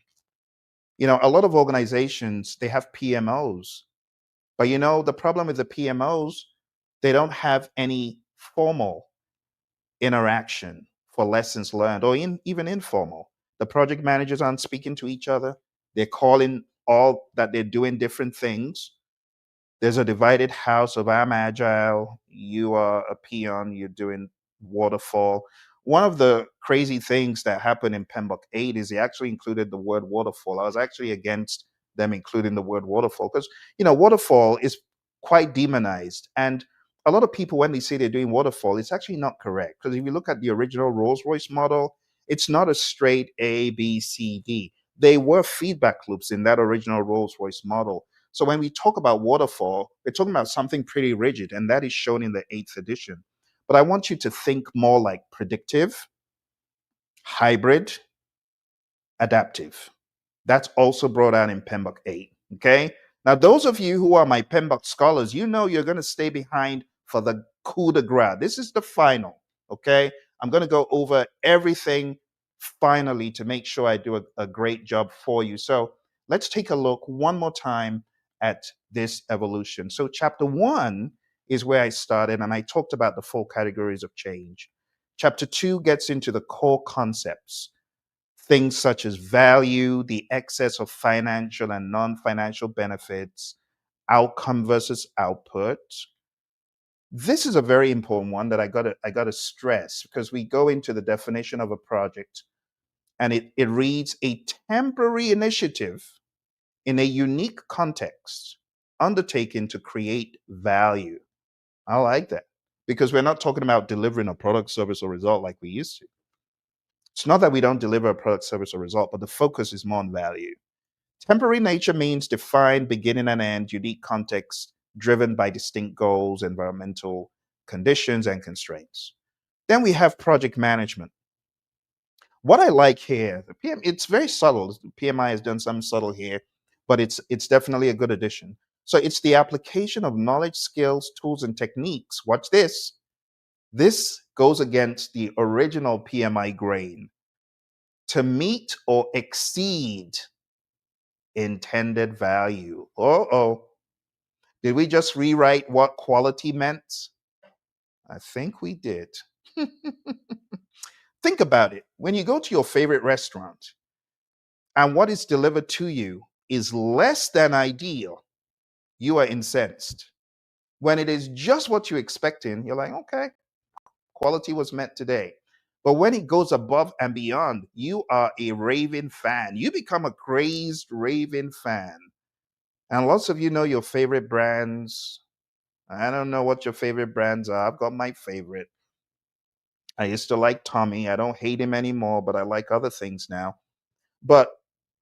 Speaker 1: A lot of organizations, they have PMOs, but the problem with the PMOs, they don't have any formal interaction for lessons learned or even informal. The project managers aren't speaking to each other. They're calling all that they're doing different things. There's a divided house of I'm agile, you are a peon, you're doing waterfall. One of the crazy things that happened in PMBOK 8 is they actually included the word waterfall. I was actually against them including the word waterfall because, waterfall is quite demonized. And a lot of people, when they say they're doing waterfall, it's actually not correct. Because if you look at the original Rolls-Royce model, it's not a straight A, B, C, D. They were feedback loops in that original Rolls-Royce model. So when we talk about waterfall, we're talking about something pretty rigid, and that is shown in the 8th edition. But I want you to think more like predictive, hybrid, adaptive. That's also brought out in PMBOK 8. Okay. Now, those of you who are my PMBOK scholars, you're going to stay behind for the coup de grace. This is the final. Okay. I'm going to go over everything finally to make sure I do a great job for you. So let's take a look one more time at this evolution. So, chapter 1 is where I started, and I talked about the 4 categories of change. Chapter 2 gets into the core concepts, things such as value, the excess of financial and non-financial benefits, outcome versus output. This is a very important one that I gotta stress, because we go into the definition of a project and it reads a temporary initiative in a unique context undertaken to create value. I like that, because we're not talking about delivering a product, service, or result like we used to. It's not that we don't deliver a product, service, or result, but the focus is more on value. Temporary nature means defined beginning and end, unique context, driven by distinct goals, environmental conditions, and constraints. Then we have project management. What I like here, it's very subtle. The PMI has done some subtle here, but it's definitely a good addition. So it's the application of knowledge, skills, tools, and techniques. Watch this. This goes against the original PMI grain to meet or exceed intended value. Uh-oh. Did we just rewrite what quality meant? I think we did. Think about it. When you go to your favorite restaurant and what is delivered to you is less than ideal, you are incensed. When it is just what you're expecting, you're like, okay, quality was met today. But when it goes above and beyond, you are a raving fan. You become a crazed raving fan. And lots of you know your favorite brands. I don't know what your favorite brands are. I've got my favorite. I used to like Tommy. I don't hate him anymore, but I like other things now. But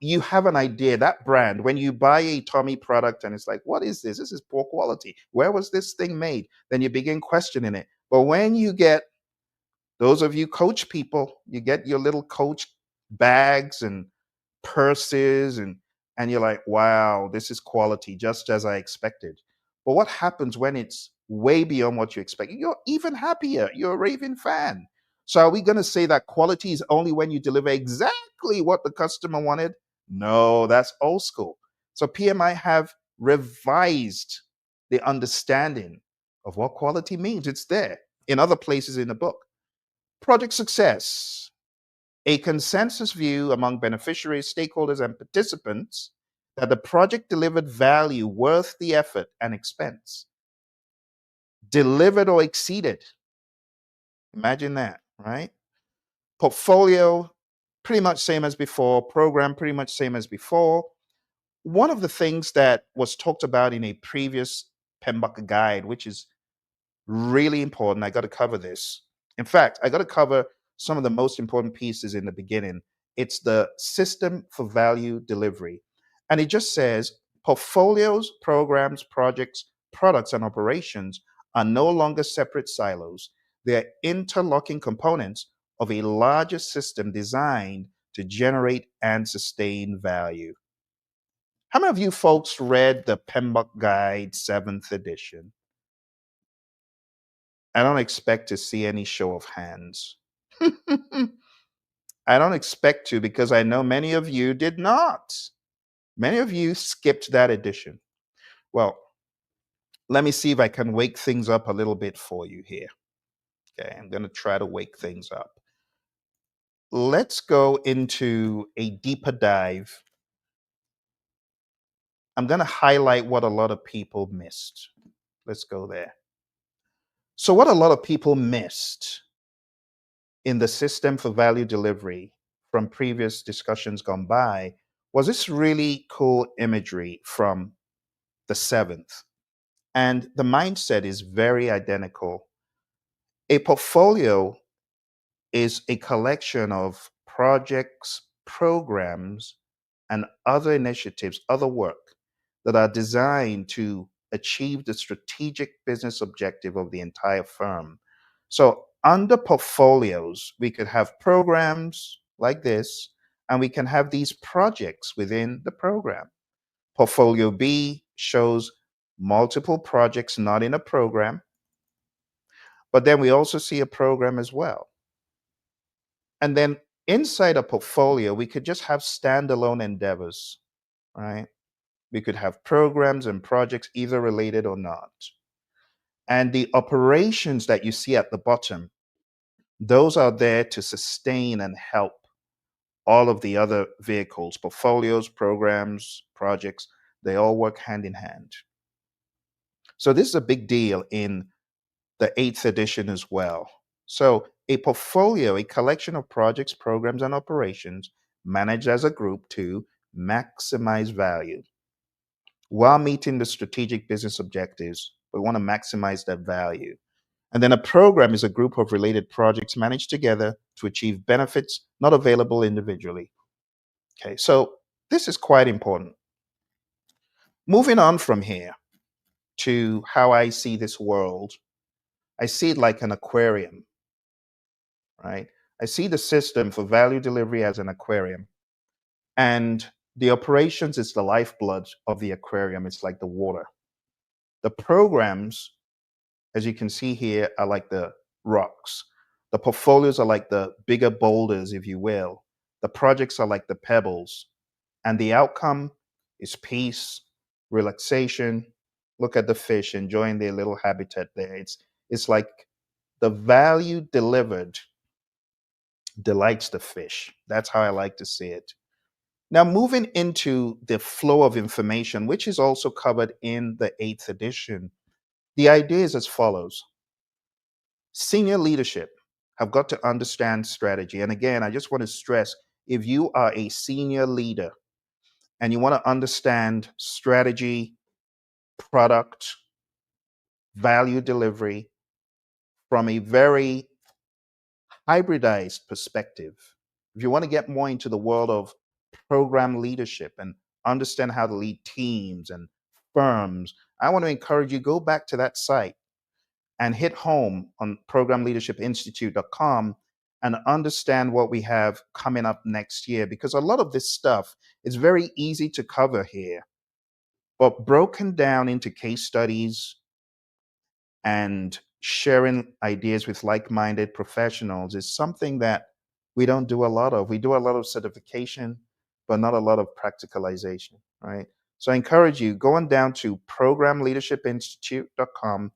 Speaker 1: you have an idea that brand, when you buy a Tommy product and it's like, what is this? This is poor quality. Where was this thing made? Then you begin questioning it. But when you get, those of you coach people, you get your little coach bags and purses, and you're like, wow, this is quality, just as I expected. But what happens when it's way beyond what you expect? You're even happier. You're a raving fan. So are we going to say that quality is only when you deliver exactly what the customer wanted? No, that's old school. So PMI have revised the understanding of what quality means. It's there in other places in the book. Project success: a consensus view among beneficiaries, stakeholders, and participants that the project delivered value worth the effort and expense, delivered or exceeded. Imagine that, right? Portfolio, pretty much same as before. Program, pretty much same as before. One of the things that was talked about in a previous PMBOK guide, which is really important. I got to cover this. In fact, I got to cover some of the most important pieces in the beginning. It's the system for value delivery. And it just says portfolios, programs, projects, products, and operations are no longer separate silos. They're interlocking components of a larger system designed to generate and sustain value. How many of you folks read the PMBOK Guide 7th edition? I don't expect to see any show of hands. I don't expect to, because I know many of you did not. Many of you skipped that edition. Well, let me see if I can wake things up a little bit for you here. Okay, I'm going to try to wake things up. Let's go into a deeper dive. I'm going to highlight what a lot of people missed. Let's go there. So, what a lot of people missed in the system for value delivery from previous discussions gone by was this really cool imagery from the 7th. And the mindset is very identical. A portfolio is a collection of projects, programs, and other initiatives, other work that are designed to achieve the strategic business objective of the entire firm. So, under portfolios, we could have programs like this, and we can have these projects within the program. Portfolio B shows multiple projects not in a program, but then we also see a program as well. And then inside a portfolio, we could just have standalone endeavors, right? We could have programs and projects, either related or not. And the operations that you see at the bottom, those are there to sustain and help all of the other vehicles, portfolios, programs, projects. They all work hand in hand. So this is a big deal in the 8th edition as well. So a portfolio, a collection of projects, programs, and operations managed as a group to maximize value while meeting the strategic business objectives. We want to maximize that value. And then a program is a group of related projects managed together to achieve benefits not available individually. Okay, so this is quite important. Moving on from here to how I see this world, I see it like an aquarium, right? I see the system for value delivery as an aquarium. And the operations is the lifeblood of the aquarium. It's like the water. The programs, as you can see here, are like the rocks. The portfolios are like the bigger boulders, if you will. The projects are like the pebbles. And the outcome is peace, relaxation. Look at the fish enjoying their little habitat there. It's like the value delivered delights the fish. That's how I like to see it. Now, moving into the flow of information, which is also covered in the eighth edition, the idea is as follows. Senior leadership have got to understand strategy. And again, I just want to stress, if you are a senior leader and you want to understand strategy, product, value delivery from a very hybridized perspective, if you want to get more into the world of program leadership and understand how to lead teams and firms, I want to encourage you, go back to that site and hit home on programleadershipinstitute.com and understand what we have coming up next year, because a lot of this stuff is very easy to cover here, but broken down into case studies and sharing ideas with like-minded professionals is something that we don't do a lot of. We do a lot of certification, but not a lot of practicalization, right? So I encourage you, going down to programleadershipinstitute.com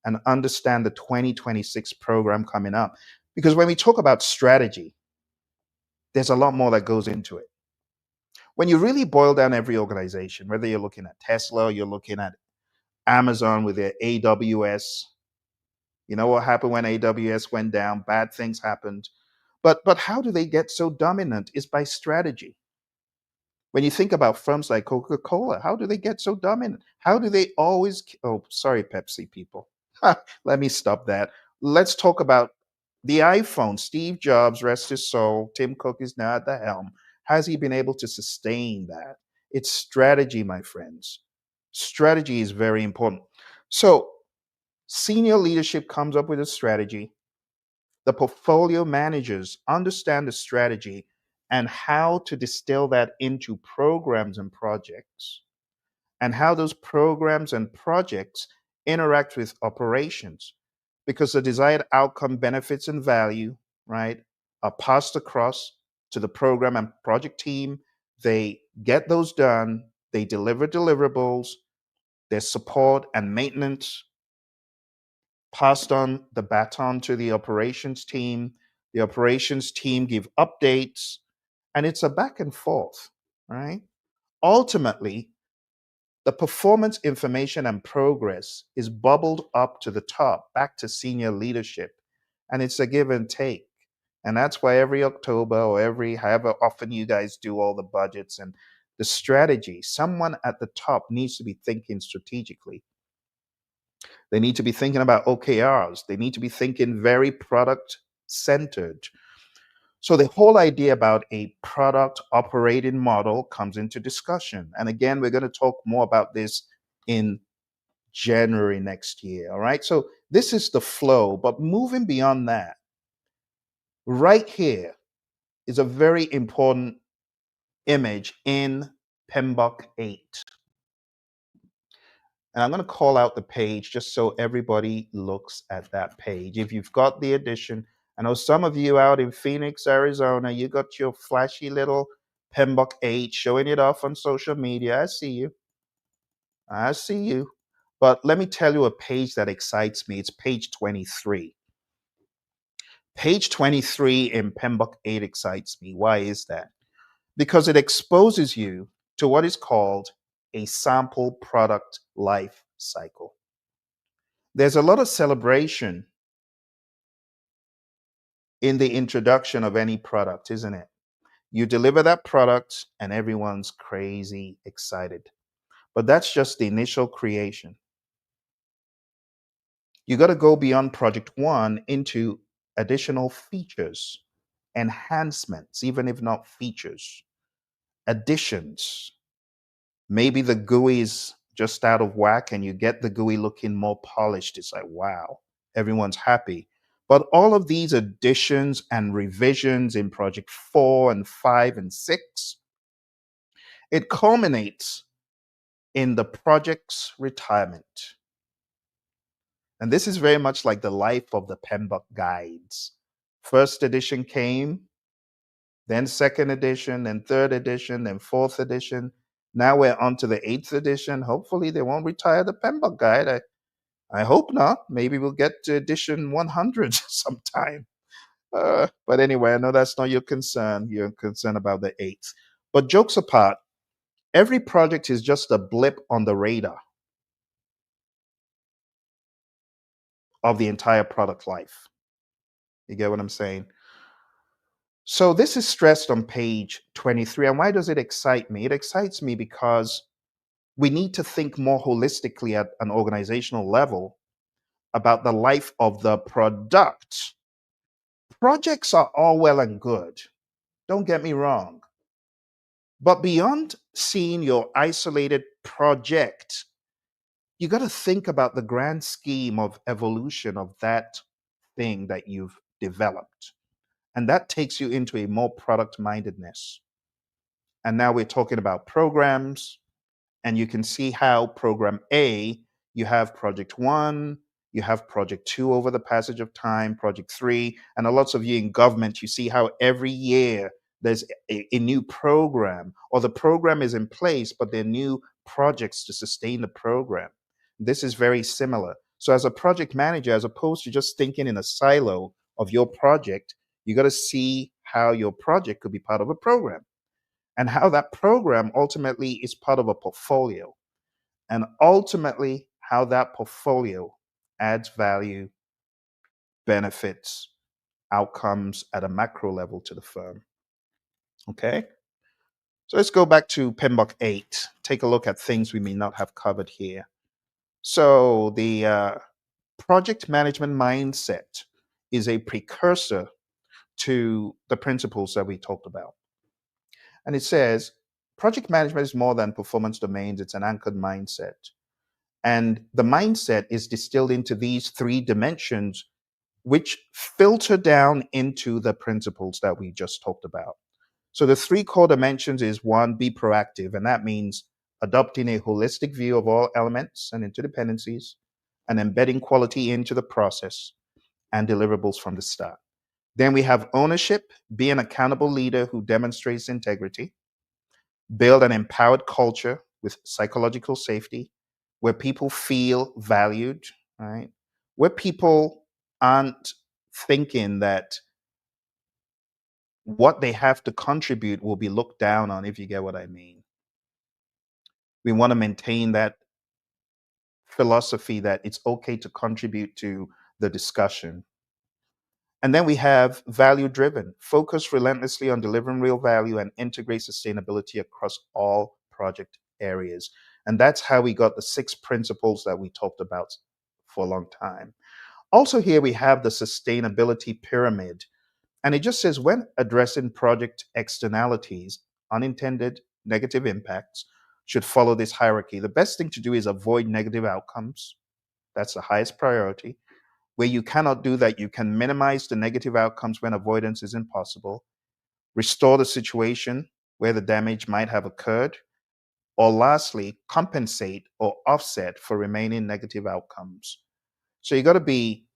Speaker 1: and understand the 2026 program coming up. Because when we talk about strategy, there's a lot more that goes into it. When you really boil down every organization, whether you're looking at Tesla, you're looking at Amazon with their AWS, you know what happened when AWS went down? Bad things happened. But how do they get so dominant? Is by strategy. When you think about firms like Coca-Cola, how do they get so dominant? How do they always, oh, sorry, Pepsi people. Let me stop that. Let's talk about the iPhone. Steve Jobs, rest his soul. Tim Cook is now at the helm. Has he been able to sustain that? It's strategy, my friends. Strategy is very important. So senior leadership comes up with a strategy. The portfolio managers understand the strategy and how to distill that into programs and projects, and how those programs and projects interact with operations, because the desired outcome, benefits, and value, right, are passed across to the program and project team. They get those done, they deliver deliverables, there's support and maintenance, passed on the baton to the operations team. The operations team give updates, and it's a back and forth, right? Ultimately, the performance information and progress is bubbled up to the top, back to senior leadership, and it's a give and take. And that's why every October or every however often you guys do all the budgets and the strategy, someone at the top needs to be thinking strategically. They need to be thinking about OKRs. They need to be thinking very product centered. So the whole idea about a product operating model comes into discussion. And again, we're going to talk more about this in January next year. All right. So this is the flow. But moving beyond that, right here is a very important image in PMBOK 8. And I'm going to call out the page just so everybody looks at that page. If you've got the edition, I know some of you out in Phoenix, Arizona, you got your flashy little PMBOK 8 showing it off on social media. I see you. I see you. But let me tell you a page that excites me. It's page 23. Page 23 in PMBOK 8 excites me. Why is that? Because it exposes you to what is called a sample product life cycle. There's a lot of celebration in the introduction of any product, isn't it? You deliver that product and everyone's crazy excited. But that's just the initial creation. You got to go beyond project one into additional features, enhancements, even if not features, additions. Maybe the GUI is just out of whack and you get the GUI looking more polished. It's like, wow, everyone's happy. But all of these additions and revisions in project 4 and 5 and 6, it culminates in the project's retirement. And this is very much like the life of the PMBOK guides. First edition came, then second edition, then third edition, then fourth edition. Now we're on to the eighth edition. Hopefully they won't retire the PMBOK guide. I hope not. Maybe we'll get to edition 100 sometime. But anyway, I know that's not your concern. You're concerned about the eighth. But jokes apart, every project is just a blip on the radar of the entire product life. You get what I'm saying? So this is stressed on page 23. And why does it excite me? It excites me because we need to think more holistically at an organizational level about the life of the product. Projects are all well and good. Don't get me wrong. But beyond seeing your isolated project, you got to think about the grand scheme of evolution of that thing that you've developed. And that takes you into a more product mindedness. And now we're talking about programs, and you can see how program A, you have project one, you have project two over the passage of time, project three, and a lots of you in government, you see how every year there's a new program, or the program is in place, but there are new projects to sustain the program. This is very similar. So, as a project manager, as opposed to just thinking in a silo of your project, you got to see how your project could be part of a program and how that program ultimately is part of a portfolio, and ultimately how that portfolio adds value, benefits, outcomes at a macro level to the firm. Okay, so let's go back to PMBOK 8, take a look at things we may not have covered here. So the project management mindset is a precursor to the principles that we talked about. And it says project management is more than performance domains, it's an anchored mindset. And the mindset is distilled into these three dimensions, which filter down into the principles that we just talked about. So the three core dimensions is one, be proactive. And that means adopting a holistic view of all elements and interdependencies and embedding quality into the process and deliverables from the start. Then we have ownership, be an accountable leader who demonstrates integrity. Build an empowered culture with psychological safety where people feel valued, right? Where people aren't thinking that what they have to contribute will be looked down on, if you get what I mean. We want to maintain that philosophy that it's okay to contribute to the discussion. And then we have value driven, focus relentlessly on delivering real value and integrate sustainability across all project areas. And that's how we got the six principles that we talked about for a long time. Also, here we have the sustainability pyramid. And it just says when addressing project externalities, unintended negative impacts should follow this hierarchy. The best thing to do is avoid negative outcomes. That's the highest priority. Where you cannot do that, you can minimize the negative outcomes when avoidance is impossible, restore the situation where the damage might have occurred, or lastly, compensate or offset for remaining negative outcomes. So you got to be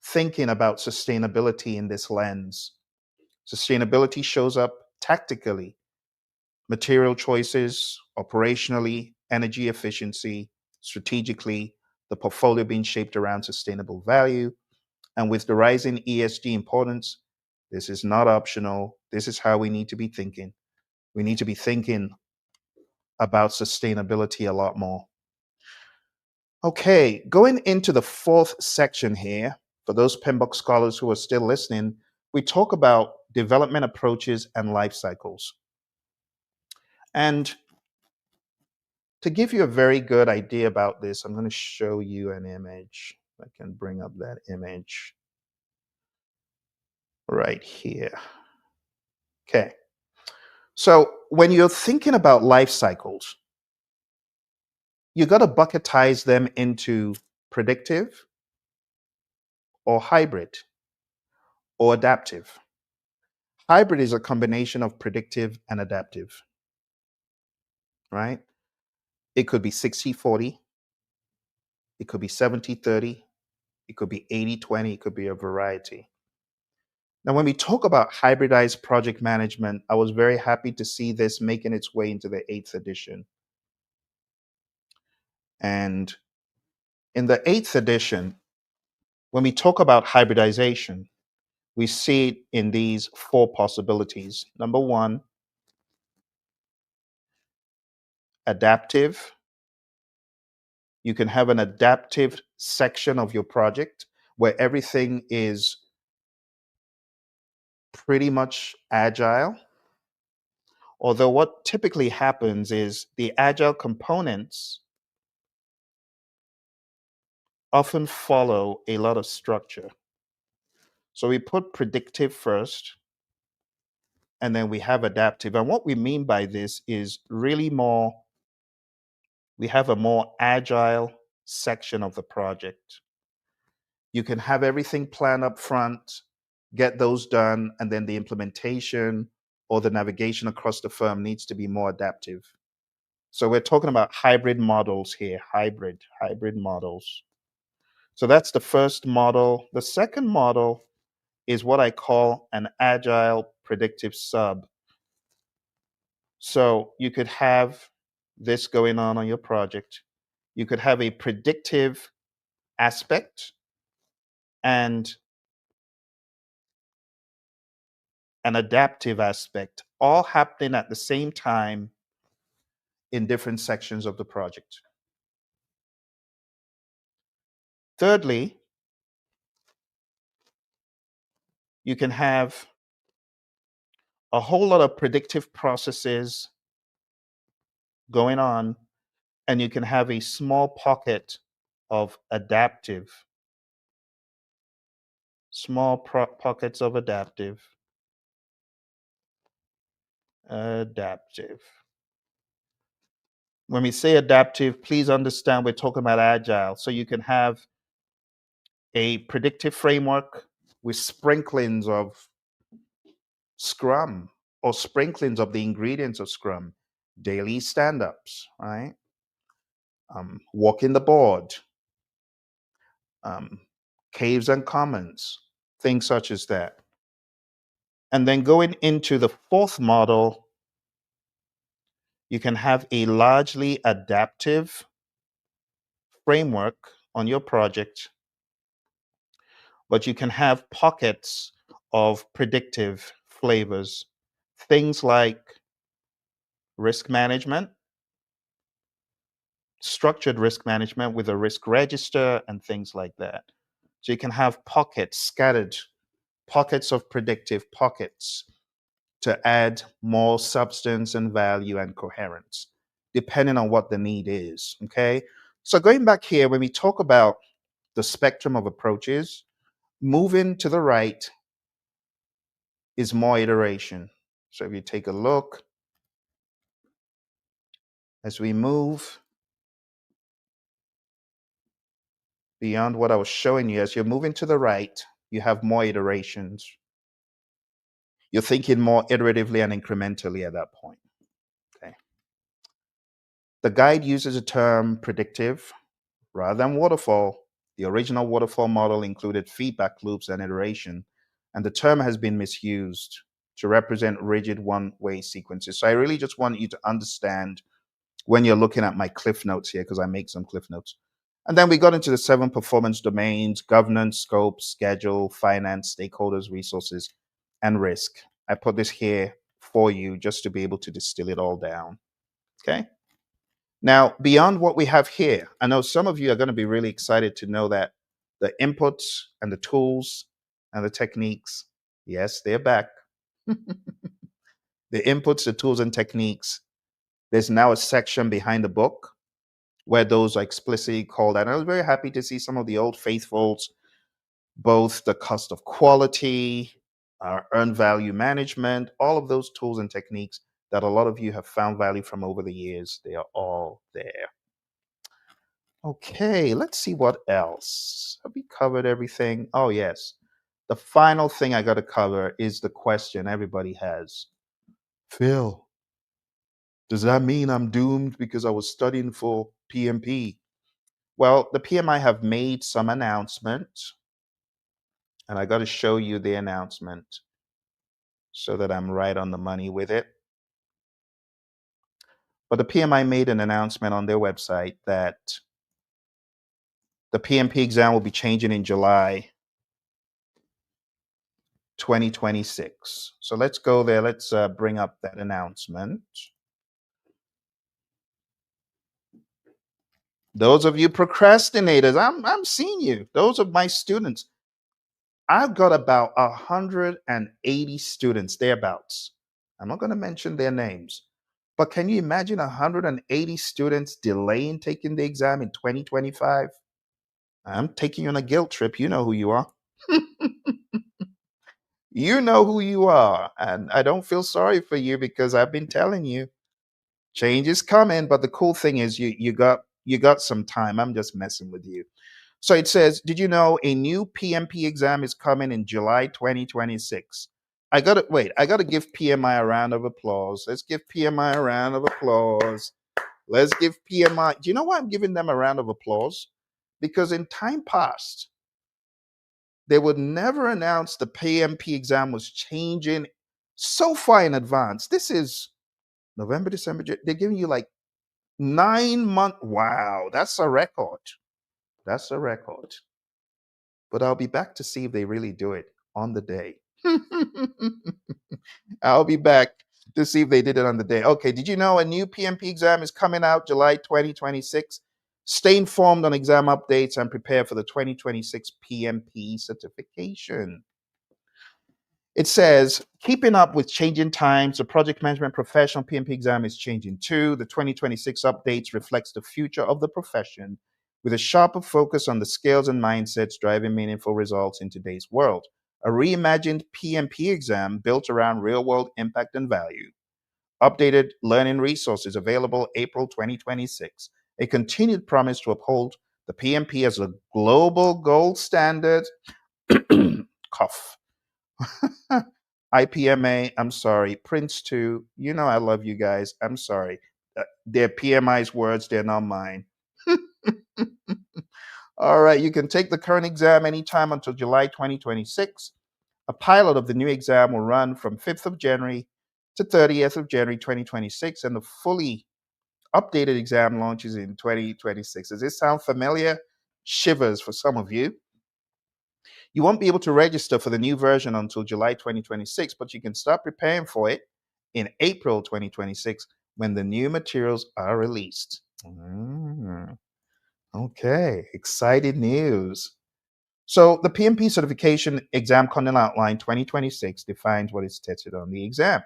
Speaker 1: thinking about sustainability in this lens. Sustainability shows up tactically, material choices, operationally, energy efficiency, strategically, the portfolio being shaped around sustainable value. And with the rising ESG importance, this is not optional. This is how we need to be thinking. We need to be thinking about sustainability a lot more. Okay, going into the fourth section here, for those PMBOK scholars who are still listening, we talk about development approaches and life cycles. And to give you a very good idea about this, I'm going to show you an image. I can bring up that image right here. Okay. So when you're thinking about life cycles, you got to bucketize them into predictive or hybrid or adaptive. Hybrid is a combination of predictive and adaptive, right? It could be 60-40, it could be 70-30, it could be 80-20, it could be a variety. Now, when we talk about hybridized project management, I was very happy to see this making its way into the 8th edition. And in the 8th edition, when we talk about hybridization, We see it in these four possibilities. Number one, adaptive. You can have an adaptive section of your project where everything is pretty much agile. Although what typically happens is the agile components often follow a lot of structure. So we put predictive first, and then we have adaptive. And what we mean by this is really we have a more agile section of the project. You can have everything planned up front, get those done, and then the implementation or the navigation across the firm needs to be more adaptive. So we're talking about hybrid models here, hybrid models. So that's the first model. The second model is what I call an agile predictive sub. So you could have this going on your project. You could have a predictive aspect and an adaptive aspect, all happening at the same time in different sections of the project. Thirdly, you can have a whole lot of predictive processes going on, and you can have a small pocket of pockets of adaptive. When we say adaptive, please understand we're talking about agile. So you can have a predictive framework with sprinklings of Scrum or sprinklings of the ingredients of Scrum, daily stand-ups, right? Walking the board, um, caves and commons, things such as that. And then going into the fourth model, you can have a largely adaptive framework on your project, but you can have pockets of predictive flavors, things like risk management, structured risk management with a risk register, and things like that. So you can have pockets, scattered pockets of predictive pockets to add more substance and value and coherence, depending on what the need is. Okay. So going back here, when we talk about the spectrum of approaches, moving to the right is more iteration. So if you take a look, as we move beyond what I was showing you, as you're moving to the right, you have more iterations. You're thinking more iteratively and incrementally at that point. Okay. The guide uses the term predictive rather than waterfall. The original waterfall model included feedback loops and iteration, and the term has been misused to represent rigid one-way sequences. So I really just want you to understand when you're looking at my cliff notes here, because I make some cliff notes. And then we got into the 7 performance domains: governance, scope, schedule, finance, stakeholders, resources, and risk. I put this here for you just to be able to distill it all down. Okay. Now, beyond what we have here, I know some of you are going to be really excited to know that the inputs and the tools and the techniques, yes, they're back. The inputs, the tools, and techniques, there's now a section behind the book where those are explicitly called out. And I was very happy to see some of the old faithfuls, both the cost of quality, earned value management, all of those tools and techniques that a lot of you have found value from over the years, they are all there. Okay, let's see what else. Have we covered everything? Oh, yes. The final thing I got to cover is the question everybody has. Phil, does that mean I'm doomed because I was studying for PMP? Well, the PMI have made some announcement, and I got to show you the announcement so that I'm right on the money with it. But the PMI made an announcement on their website that the PMP exam will be changing in July. 2026. So let's go there. Let's bring up that announcement. Those of you procrastinators, I'm seeing you. Those are my students. I've got about 180 students, thereabouts. I'm not going to mention their names, but can you imagine 180 students delaying taking the exam in 2025? I'm taking you on a guilt trip. You know who you are. You know who you are. And I don't feel sorry for you because I've been telling you change is coming. But the cool thing is you got some time. I'm just messing with you. So it says, did you know a new PMP exam is coming in July 2026? I gotta give PMI a round of applause. Let's give PMI a round of applause. Let's give PMI. Do you know why I'm giving them a round of applause? Because in time past, they would never announce the PMP exam was changing so far in advance. This is November, December. They're giving you like 9 months. Wow, that's a record. That's a record. But I'll be back to see if they really do it on the day. I'll be back to see if they did it on the day. Okay, did you know a new PMP exam is coming out July 2026? Stay informed on exam updates and prepare for the 2026 PMP certification. It says, keeping up with changing times, the project management professional PMP exam is changing too. The 2026 updates reflects the future of the profession with a sharper focus on the skills and mindsets driving meaningful results in today's world. A reimagined PMP exam built around real-world impact and value. Updated learning resources available April 2026. A continued promise to uphold the PMP as a global gold standard. Cough. IPMA, I'm sorry. Prince 2, you know I love you guys. I'm sorry. They're PMI's words, they're not mine. All right, you can take the current exam anytime until July 2026. A pilot of the new exam will run from 5th of January to 30th of January 2026, and the fully updated exam launches in 2026. Does this sound familiar? Shivers for some of you. You won't be able to register for the new version until July 2026, but you can start preparing for it in April 2026 when the new materials are released. Okay, exciting news. So the PMP certification exam content outline 2026 defines what is tested on the exam.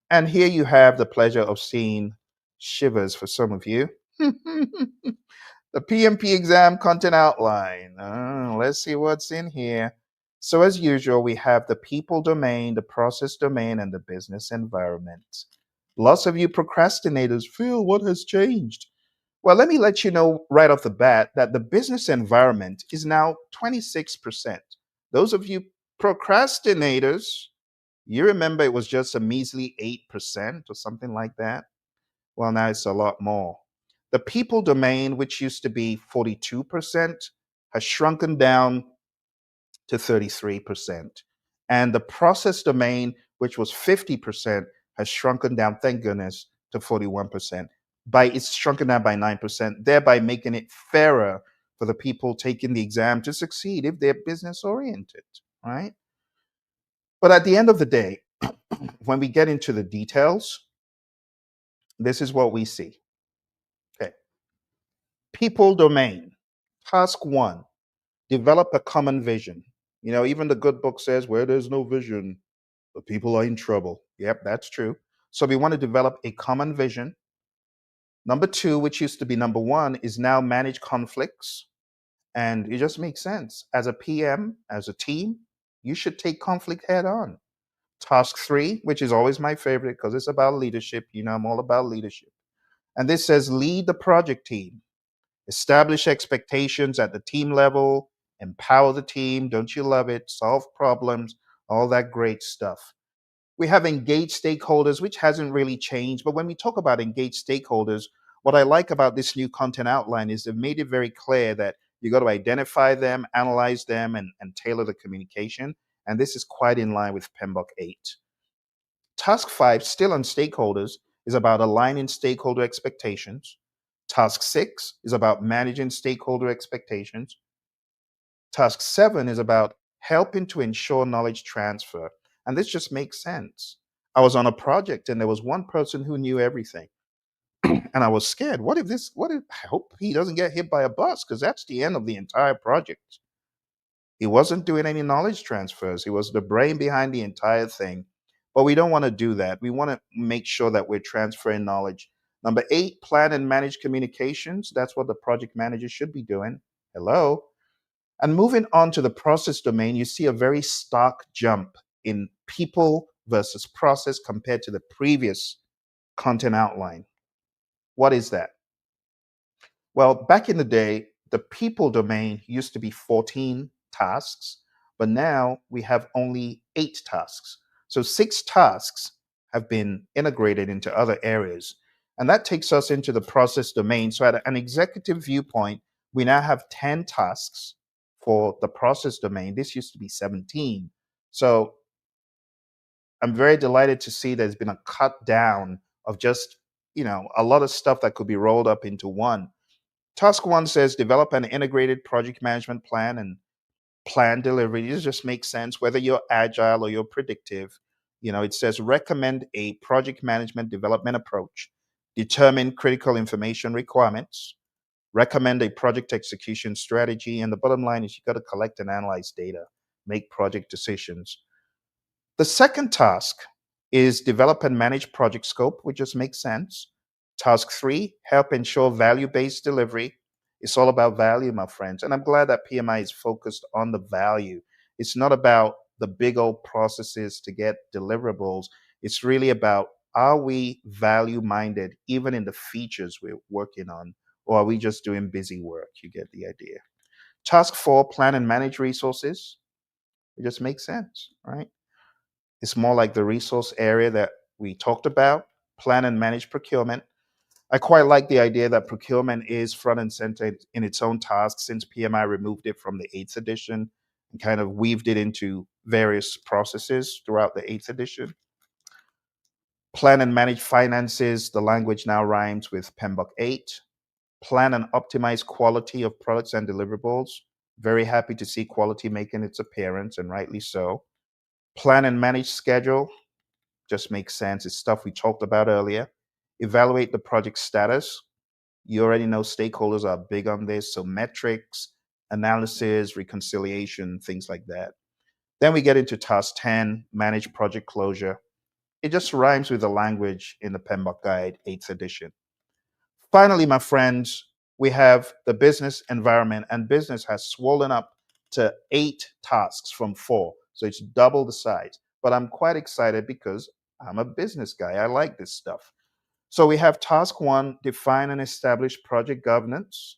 Speaker 1: And here you have the pleasure of seeing shivers for some of you. The PMP exam content outline. Let's see what's in here. So as usual, we have the people domain, the process domain, and the business environment. Lots of you procrastinators feel what has changed. Well, let me let you know right off the bat that the business environment is now 26%. Those of you procrastinators, you remember it was just a measly 8% or something like that. Well, now it's a lot more. The people domain, which used to be 42%, has shrunken down to 33%. And the process domain, which was 50%, has shrunken down, thank goodness, to 41%. It's shrunken down by 9%, thereby making it fairer for the people taking the exam to succeed if they're business oriented, right? But at the end of the day, when we get into the details, this is what we see. Okay. People domain. Task 1, develop a common vision. You know, even the good book says where there's no vision, the people are in trouble. Yep, that's true. So we want to develop a common vision. Number 2, which used to be number 1, is now manage conflicts. And it just makes sense. As a PM, as a team, you should take conflict head on. Task 3, which is always my favorite because it's about leadership. You know, I'm all about leadership. And this says lead the project team. Establish expectations at the team level, empower the team. Don't you love it? Solve problems, all that great stuff. We have engaged stakeholders, which hasn't really changed. But when we talk about engaged stakeholders, what I like about this new content outline is they've made it very clear that you got to identify them, analyze them, and tailor the communication. And this is quite in line with PMBOK 8. Task 5, still on stakeholders, is about aligning stakeholder expectations. Task 6 is about managing stakeholder expectations. Task 7 is about helping to ensure knowledge transfer. And this just makes sense. I was on a project and there was one person who knew everything. And I was scared. I hope he doesn't get hit by a bus because that's the end of the entire project. He wasn't doing any knowledge transfers. He was the brain behind the entire thing. But we don't want to do that. We want to make sure that we're transferring knowledge. Number 8, plan and manage communications. That's what the project manager should be doing. Hello. And moving on to the process domain, you see a very stark jump in people versus process compared to the previous content outline. What is that? Well, back in the day, the people domain used to be 14 tasks, but now we have only 8 tasks. So 6 tasks have been integrated into other areas. And that takes us into the process domain. So at an executive viewpoint, we now have 10 tasks for the process domain. This used to be 17. So I'm very delighted to see there's been a cut down of just, a lot of stuff that could be rolled up into one. Task 1 says develop an integrated project management plan and plan delivery. This just makes sense whether you're agile or you're predictive. It says recommend a project management development approach, determine critical information requirements, recommend a project execution strategy. And the bottom line is you got to collect and analyze data, make project decisions. The second task is develop and manage project scope, which just makes sense. Task 3, help ensure value-based delivery. It's all about value, my friends. And I'm glad that PMI is focused on the value. It's not about the big old processes to get deliverables. It's really about, are we value-minded even in the features we're working on, or are we just doing busy work? You get the idea. Task 4, plan and manage resources. It just makes sense, right? It's more like the resource area that we talked about, plan and manage procurement. I quite like the idea that procurement is front and center in its own task since PMI removed it from the 8th edition and kind of weaved it into various processes throughout the 8th edition. Plan and manage finances. The language now rhymes with PMBOK 8. Plan and optimize quality of products and deliverables. Very happy to see quality making its appearance, and rightly so. Plan and manage schedule. Just makes sense. It's stuff we talked about earlier. Evaluate the project status. You already know stakeholders are big on this. So metrics, analysis, reconciliation, things like that. Then we get into task 10, manage project closure. It just rhymes with the language in the PMBOK Guide 8th edition. Finally, my friends, we have the business environment, and business has swollen up to 8 tasks from 4. So it's double the size. But I'm quite excited because I'm a business guy. I like this stuff. So we have task 1, define and establish project governance.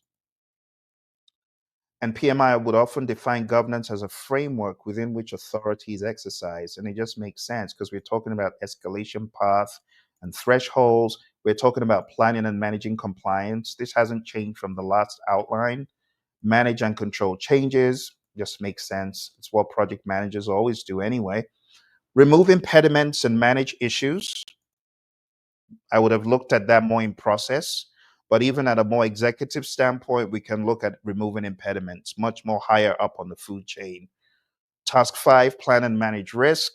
Speaker 1: And PMI would often define governance as a framework within which authority is exercised. And it just makes sense because we're talking about escalation path and thresholds. We're talking about planning and managing compliance. This hasn't changed from the last outline. Manage and control changes. Just makes sense. It's what project managers always do anyway. Remove impediments and manage issues. I would have looked at that more in process, but even at a more executive standpoint, we can look at removing impediments much more higher up on the food chain. Task 5, plan and manage risk.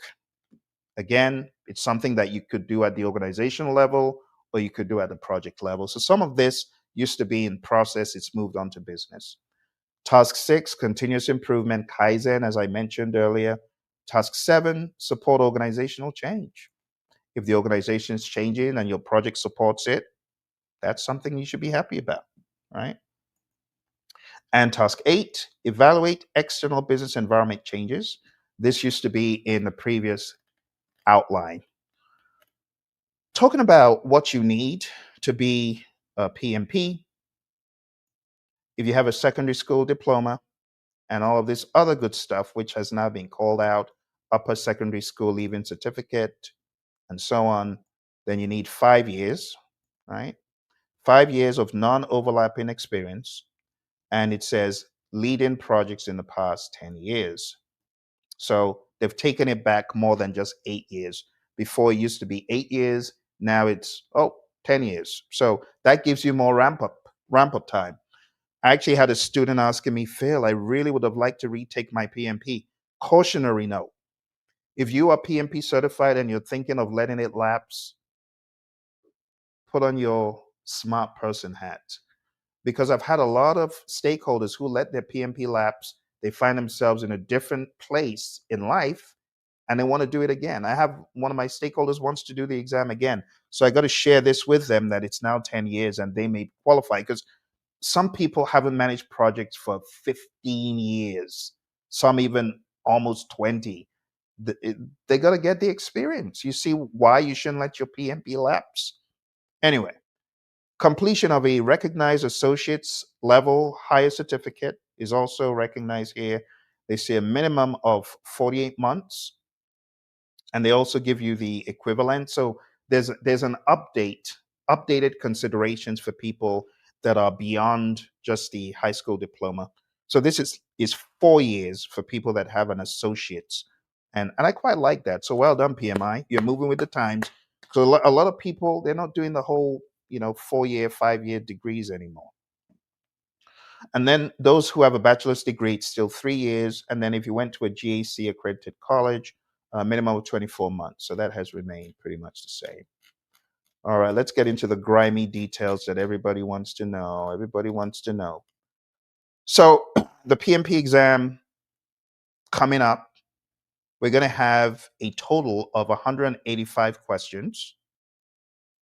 Speaker 1: Again, it's something that you could do at the organizational level or you could do at the project level. So some of this used to be in process, it's moved on to business. Task 6, continuous improvement, Kaizen, as I mentioned earlier. Task 7, support organizational change. If the organization is changing and your project supports it, that's something you should be happy about, right? And task 8, evaluate external business environment changes. This used to be in the previous outline. Talking about what you need to be a PMP, if you have a secondary school diploma and all of this other good stuff, which has now been called out, upper secondary school leaving certificate, and so on, then you need 5 years, right? 5 years of non-overlapping experience. And it says leading projects in the past 10 years. So they've taken it back more than just 8 years. Before it used to be 8 years. Now it's, 10 years. So that gives you more ramp up time. I actually had a student asking me, Phil, I really would have liked to retake my PMP. Cautionary note: if you are PMP certified and you're thinking of letting it lapse, put on your smart person hat, because I've had a lot of stakeholders who let their PMP lapse. They find themselves in a different place in life and they want to do it again. I have one of my stakeholders wants to do the exam again. So I got to share this with them that it's now 10 years and they may qualify, because some people haven't managed projects for 15 years, some even almost 20. They got to get the experience. You see why you shouldn't let your PMP lapse. Anyway, completion of a recognized associate's level higher certificate is also recognized here. They say a minimum of 48 months, and they also give you the equivalent. So there's an updated considerations for people that are beyond just the high school diploma. So this is 4 years for people that have an associate's, and I quite like that. So well done, PMI. You're moving with the times. So a lot of people, they're not doing the whole 4-year, 5-year degrees anymore. And then those who have a bachelor's degree, it's still 3 years. And then if you went to a GAC accredited college, a minimum of 24 months. So that has remained pretty much the same. All right, let's get into the grimy details that everybody wants to know. Everybody wants to know. So the PMP exam coming up, we're going to have a total of 185 questions,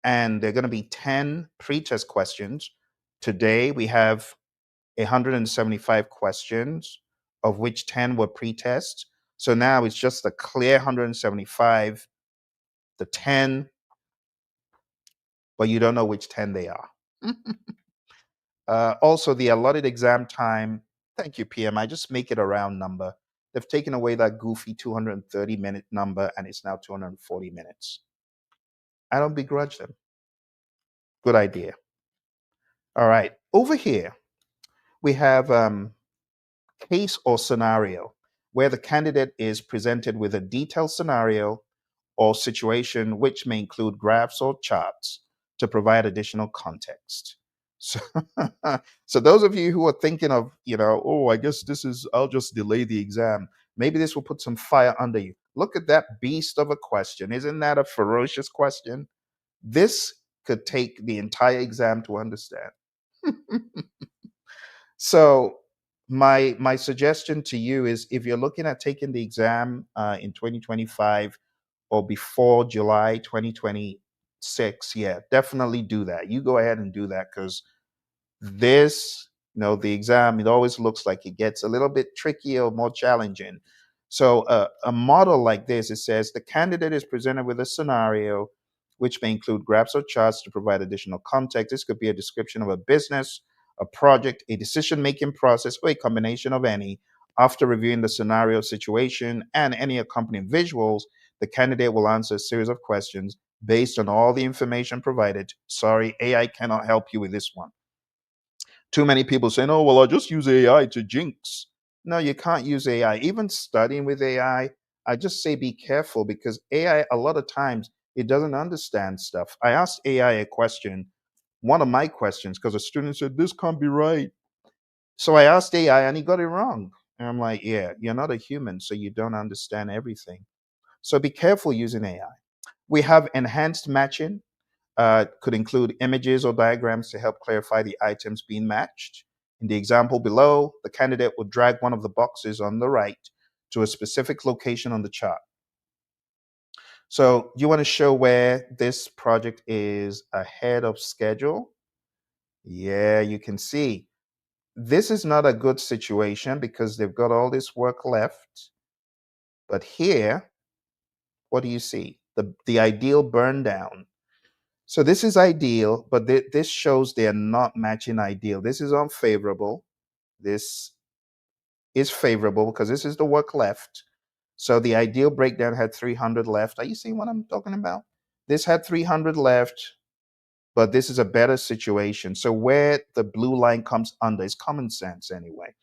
Speaker 1: and they're going to be 10 pre-test questions. Today we have 175 questions, of which 10 were pre-test. So now it's just a clear 175, the 10, but you don't know which 10 they are. Also, the allotted exam time, thank you, PMI, just make it a round number. They've taken away that goofy 230-minute number, and it's now 240 minutes. I don't begrudge them. Good idea. All right, over here, we have case or scenario, where the candidate is presented with a detailed scenario or situation which may include graphs or charts to provide additional context. So, so those of you who are thinking of, oh, I guess I'll just delay the exam. Maybe this will put some fire under you. Look at that beast of a question. Isn't that a ferocious question? This could take the entire exam to understand. So my suggestion to you is, if you're looking at taking the exam in 2025 or before July 2026, yeah, definitely do that. You go ahead and do that, because this, the exam, it always looks like it gets a little bit trickier or more challenging. So a model like this, it says the candidate is presented with a scenario which may include graphs or charts to provide additional context. This could be a description of a business, a project, a decision-making process, or a combination of any. After reviewing the scenario situation and any accompanying visuals, the candidate will answer a series of questions based on all the information provided. Sorry, AI cannot help you with this one. Too many people saying, oh, well, I'll just use AI to jinx. No, you can't use AI. Even studying with AI, I just say be careful, because AI, a lot of times, it doesn't understand stuff. I asked AI a question, one of my questions, because a student said, this can't be right. So I asked AI and he got it wrong. And I'm like, yeah, you're not a human, so you don't understand everything. So be careful using AI. We have enhanced matching. Could include images or diagrams to help clarify the items being matched. In the example below, the candidate would drag one of the boxes on the right to a specific location on the chart. So you want to show where this project is ahead of schedule? Yeah, you can see. This is not a good situation because they've got all this work left. But here, what do you see? The ideal burn down. So this is ideal, but this shows they're not matching ideal. This is unfavorable. This is favorable because this is the work left. So the ideal breakdown had 300 left. Are you seeing what I'm talking about? This had 300 left, but this is a better situation. So where the blue line comes under is common sense anyway.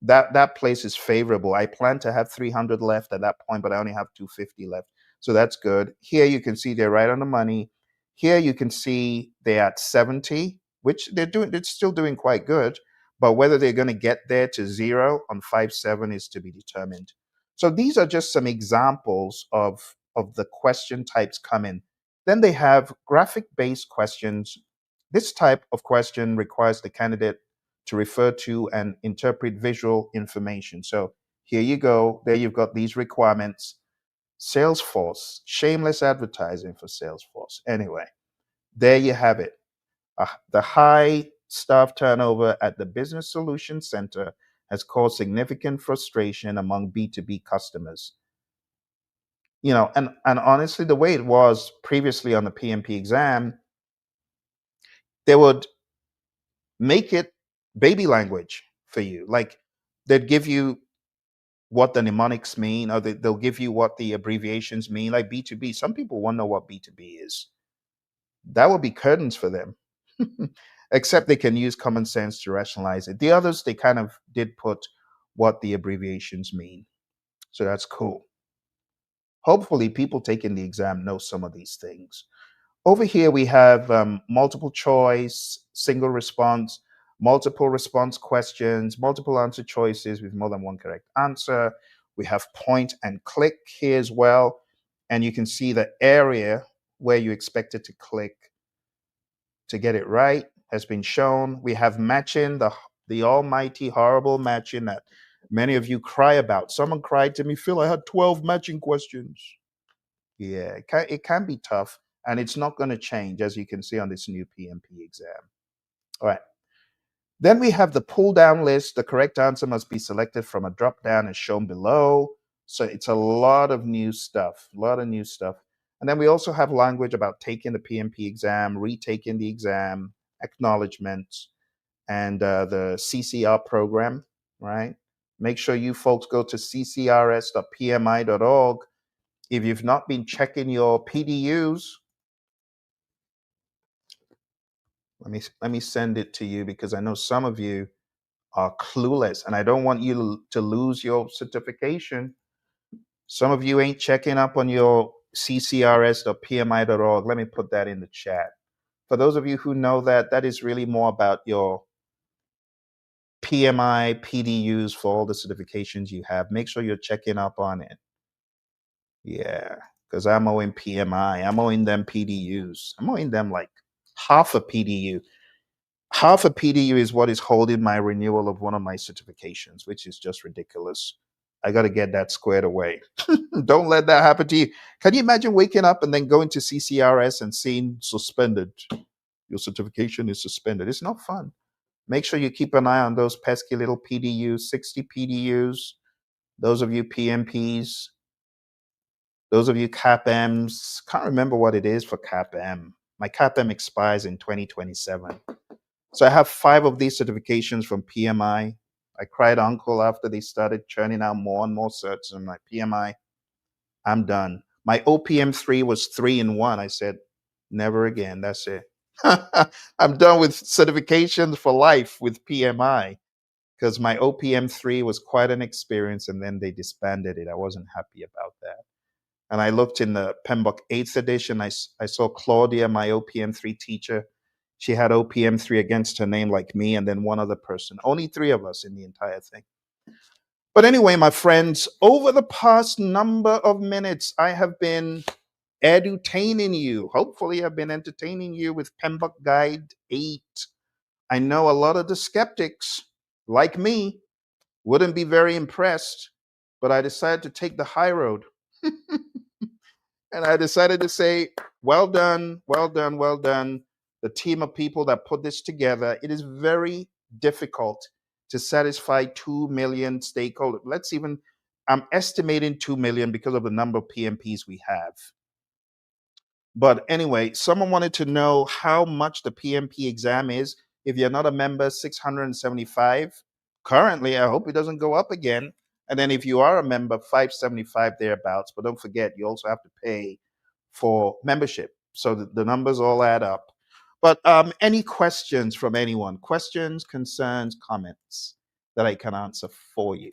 Speaker 1: That place is favorable. I plan to have 300 left at that point, but I only have 250 left. So that's good. Here you can see they're right on the money. Here you can see they're at 70, which they're still doing quite good. But whether they're going to get there to zero on 5.7 is to be determined. So these are just some examples of the question types coming. Then they have graphic-based questions. This type of question requires the candidate to refer to and interpret visual information. So here you go. There you've got these requirements. Salesforce, shameless advertising for Salesforce. Anyway, there you have it. The high staff turnover at the Business Solutions Center has caused significant frustration among B2B customers. And honestly, the way it was previously on the PMP exam, they would make it baby language for you. Like they'd give you what the mnemonics mean, or they'll give you what the abbreviations mean, like B2B. Some people won't know what B2B is. That would be curtains for them. Except they can use common sense to rationalize it. The others, they kind of did put what the abbreviations mean. So that's cool. Hopefully, people taking the exam know some of these things. Over here, we have multiple choice, single response, multiple response questions, multiple answer choices with more than one correct answer. We have point and click here as well. And you can see the area where you expected to click to get it right has been shown. We have matching, the almighty horrible matching that many of you cry about. Someone cried to me, Phil, I had 12 matching questions. Yeah, it can be tough, and it's not going to change, as you can see on this new PMP exam. All right. Then we have the pull down list. The correct answer must be selected from a drop down as shown below. So it's a lot of new stuff, a lot of new stuff. And then we also have language about taking the PMP exam, retaking the exam, acknowledgements, and the CCR program, right? Make sure you folks go to ccrs.pmi.org. If you've not been checking your PDUs, let me send it to you, because I know some of you are clueless, and I don't want you to lose your certification. Some of you ain't checking up on your ccrs.pmi.org. Let me put that in the chat. For those of you who know that, that is really more about your PMI, PDUs for all the certifications you have. Make sure you're checking up on it. Yeah, because I'm owing PMI. I'm owing them PDUs. I'm owing them like half a PDU. Half a PDU is what is holding my renewal of one of my certifications, which is just ridiculous. I got to get that squared away. Don't let that happen to you. Can you imagine waking up and then going to CCRS and seeing suspended? Your certification is suspended. It's not fun. Make sure you keep an eye on those pesky little PDUs, 60 PDUs, those of you PMPs, those of you CAPMs. Can't remember what it is for CAPM. My CAPM expires in 2027. So I have 5 of these certifications from PMI. I cried uncle after they started churning out more and more certs. I'm like, PMI, I'm done. My OPM3 was 3-in-1. I said, never again. That's it. I'm done with certifications for life with PMI, because my OPM3 was quite an experience, and then they disbanded it. I wasn't happy about that. And I looked in the PMBOK 8th edition. I saw Claudia, my OPM3 teacher. She had OPM3 against her name like me, and then one other person. Only 3 of us in the entire thing. But anyway, my friends, over the past number of minutes, I have been edutaining you. Hopefully, I've been entertaining you with PMBOK Guide 8. I know a lot of the skeptics, like me, wouldn't be very impressed, but I decided to take the high road. And I decided to say, well done, well done, well done. The team of people that put this together. It is very difficult to satisfy 2 million stakeholders. I'm estimating 2 million because of the number of PMPs we have. But anyway, someone wanted to know how much the PMP exam is. If you're not a member, 675. Currently, I hope it doesn't go up again. And then if you are a member, 575 thereabouts. But don't forget, you also have to pay for membership. So the numbers all add up. But any questions from anyone? Questions, concerns, comments that I can answer for you?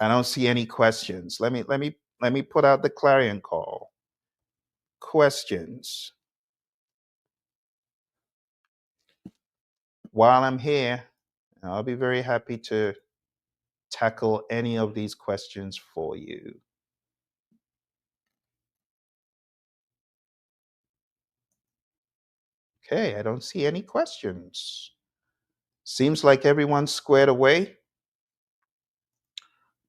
Speaker 1: I don't see any questions. Let me put out the clarion call. Questions. While I'm here, I'll be very happy to tackle any of these questions for you. Okay, I don't see any questions. Seems like everyone's squared away.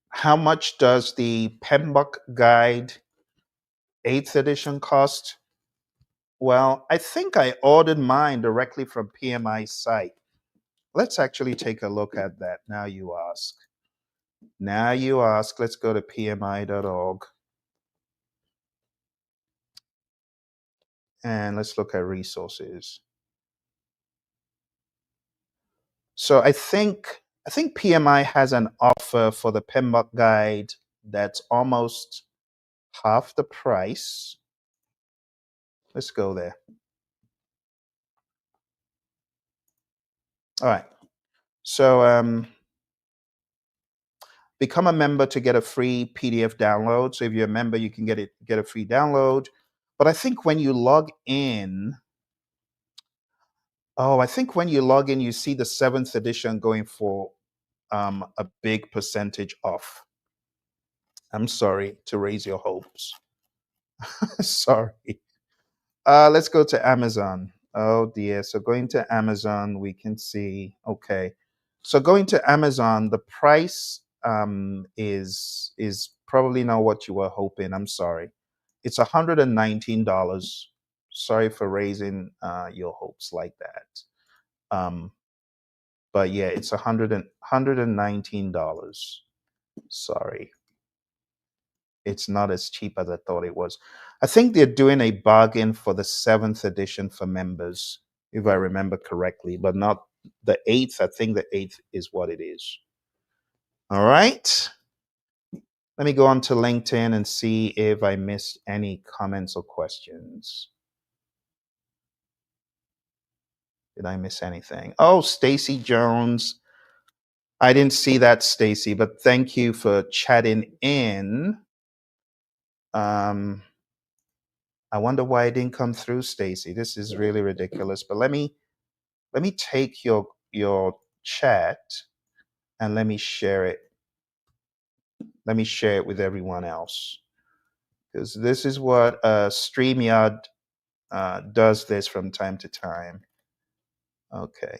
Speaker 1: How much does the PMBOK Guide 8th edition cost? Well, I think I ordered mine directly from PMI's site. Let's actually take a look at that. Now you ask. Now you ask. Let's go to pmi.org and let's look at resources. So I think PMI has an offer for the PMBOK Guide that's almost half the price. Let's go there. All right. So become a member to get a free PDF download. So if you're a member, you can get a free download. But I think when you log in, I think when you log in, you see the 7th edition going for a big percentage off. I'm sorry to raise your hopes. Sorry. Let's go to Amazon. Oh dear. So going to Amazon, we can see, okay. So going to Amazon, the price is probably not what you were hoping. I'm sorry. It's $119. Sorry for raising your hopes like that. But yeah, it's $119. Sorry. It's not as cheap as I thought it was. I think they're doing a bargain for the 7th edition for members, if I remember correctly, but not the 8th. I think the 8th is what it is. All right. Let me go on to LinkedIn and see if I missed any comments or questions. Did I miss anything? Oh, Stacy Jones. I didn't see that, Stacy, but thank you for chatting in. I wonder why it didn't come through, Stacy. This is really ridiculous. But let me take your chat and let me share it. Let me share it with everyone else, because this is what StreamYard does this from time to time. Okay.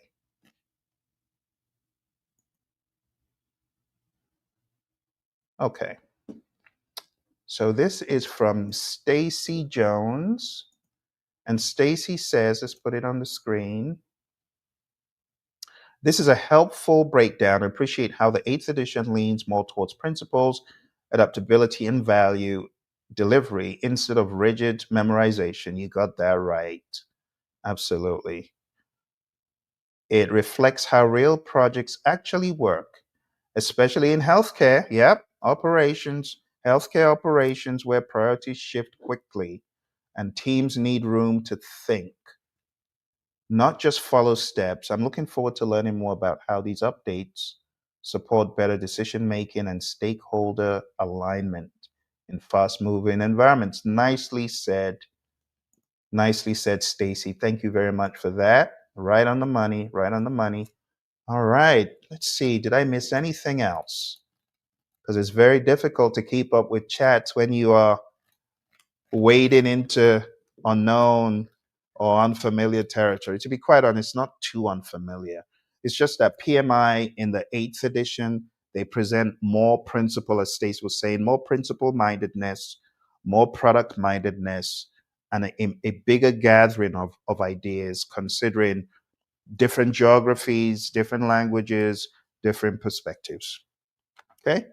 Speaker 1: Okay. So this is from Stacy Jones, and Stacy says, let's put it on the screen. This is a helpful breakdown. I appreciate how the 8th edition leans more towards principles, adaptability, and value delivery instead of rigid memorization. You got that right. Absolutely. It reflects how real projects actually work, especially in healthcare. Yep, healthcare operations where priorities shift quickly and teams need room to think, not just follow steps. I'm looking forward to learning more about how these updates support better decision making and stakeholder alignment in fast moving environments. Nicely said. Nicely said, Stacy. Thank you very much for that. Right on the money, right on the money. All right, let's see. Did I miss anything else? Because it's very difficult to keep up with chats when you are wading into unknown or unfamiliar territory. To be quite honest, not too unfamiliar. It's just that PMI in the 8th edition, they present more principle, as Stace was saying, more principle mindedness, more product mindedness, and a bigger gathering of ideas, considering different geographies, different languages, different perspectives. Okay.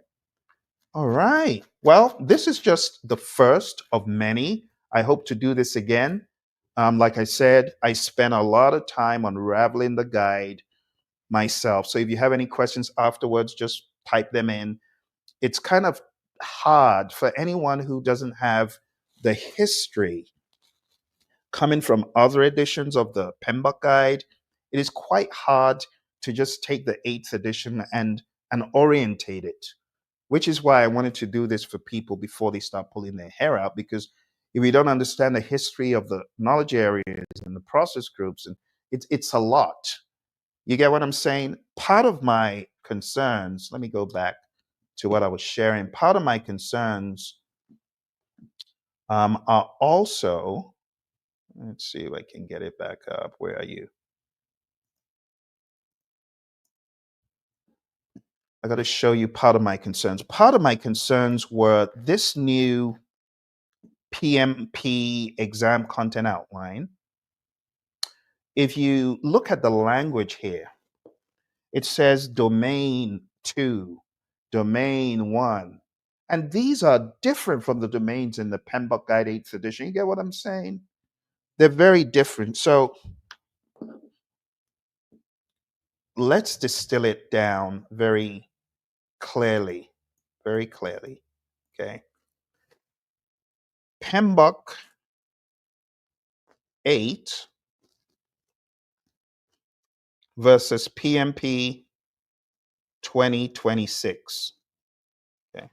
Speaker 1: All right. Well, this is just the first of many. I hope to do this again. Like I said, I spent a lot of time unraveling the guide myself. So if you have any questions afterwards, just type them in. It's kind of hard for anyone who doesn't have the history coming from other editions of the PMBOK Guide. It is quite hard to just take the 8th edition and orientate it, which is why I wanted to do this for people before they start pulling their hair out. Because if you don't understand the history of the knowledge areas and the process groups, and it's a lot. You get what I'm saying? Part of my concerns, let me go back to what I was sharing. Part of my concerns are also, let's see if I can get it back up. Where are you? I got to show you part of my concerns. Part of my concerns were this new PMP exam content outline. If you look at the language here, it says domain 2, domain 1. And these are different from the domains in the PMBOK Guide 8th edition. You get what I'm saying? They're very different. So let's distill it down very clearly, very clearly. Okay. PMBOK 8 versus PMP 2026. Okay.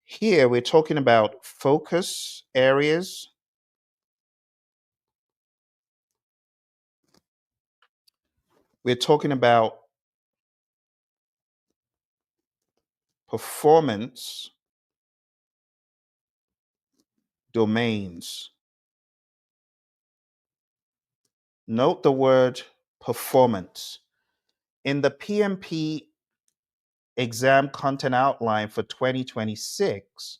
Speaker 1: Here we're talking about focus areas. We're talking about performance domains. Note the word performance. In the PMP exam content outline for 2026,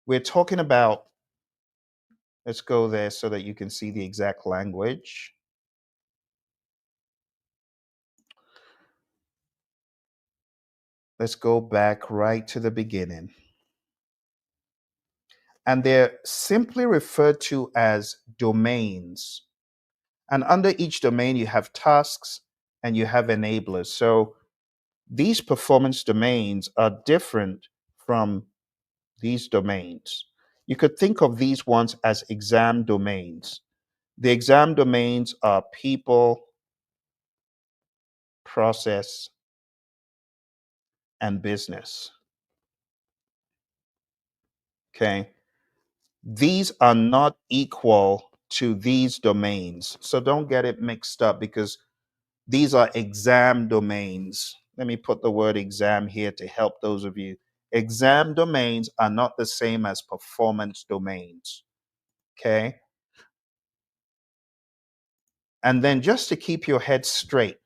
Speaker 1: we're talking about, let's go there so that you can see the exact language. Let's go back right to the beginning. And they're simply referred to as domains. And under each domain, you have tasks and you have enablers. So these performance domains are different from these domains. You could think of these ones as exam domains. The exam domains are people, process, and business. Okay. These are not equal to these domains. So don't get it mixed up because these are exam domains. Let me put the word exam here to help those of you. Exam domains are not the same as performance domains. Okay. And then just to keep your head straight,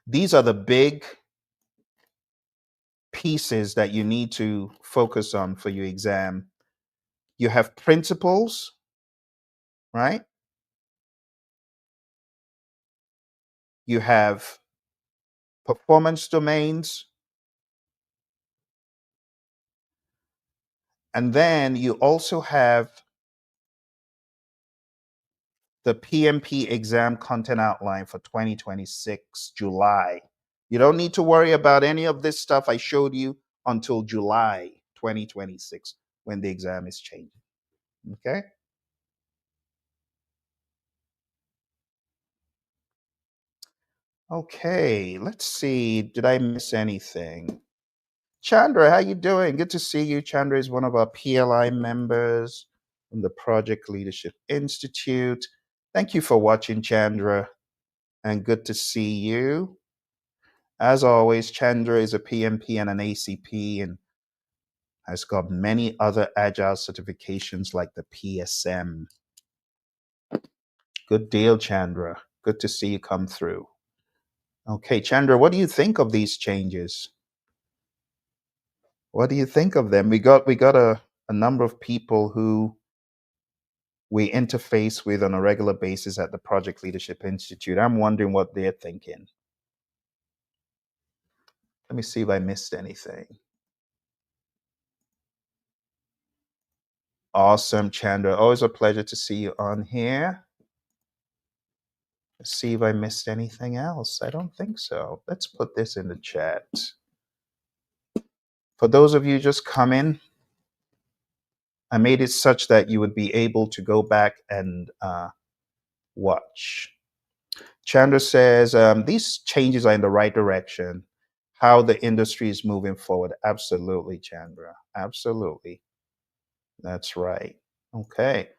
Speaker 1: these are the big pieces that you need to focus on for your exam. You have principles, right? You have performance domains, and then you also have the PMP exam content outline for 2026 July. You don't need to worry about any of this stuff I showed you until July 2026 when the exam is changing. Okay? Okay, let's see. Did I miss anything? Chandra, how you doing? Good to see you. Chandra is one of our PLI members from the Project Leadership Institute. Thank you for watching, Chandra, and good to see you. As always, Chandra is a PMP and an ACP and has got many other agile certifications like the PSM. Good deal, Chandra. Good to see you come through. Okay, Chandra, what do you think of these changes? What do you think of them? We got a number of people who we interface with on a regular basis at the Project Leadership Institute. I'm wondering what they're thinking. Let me see if I missed anything. Awesome, Chandra. Always a pleasure to see you on here. Let's see if I missed anything else. I don't think so. Let's put this in the chat. For those of you just coming, I made it such that you would be able to go back and watch. Chandra says, these changes are in the right direction. How the industry is moving forward. Absolutely, Chandra. Absolutely. That's right. Okay.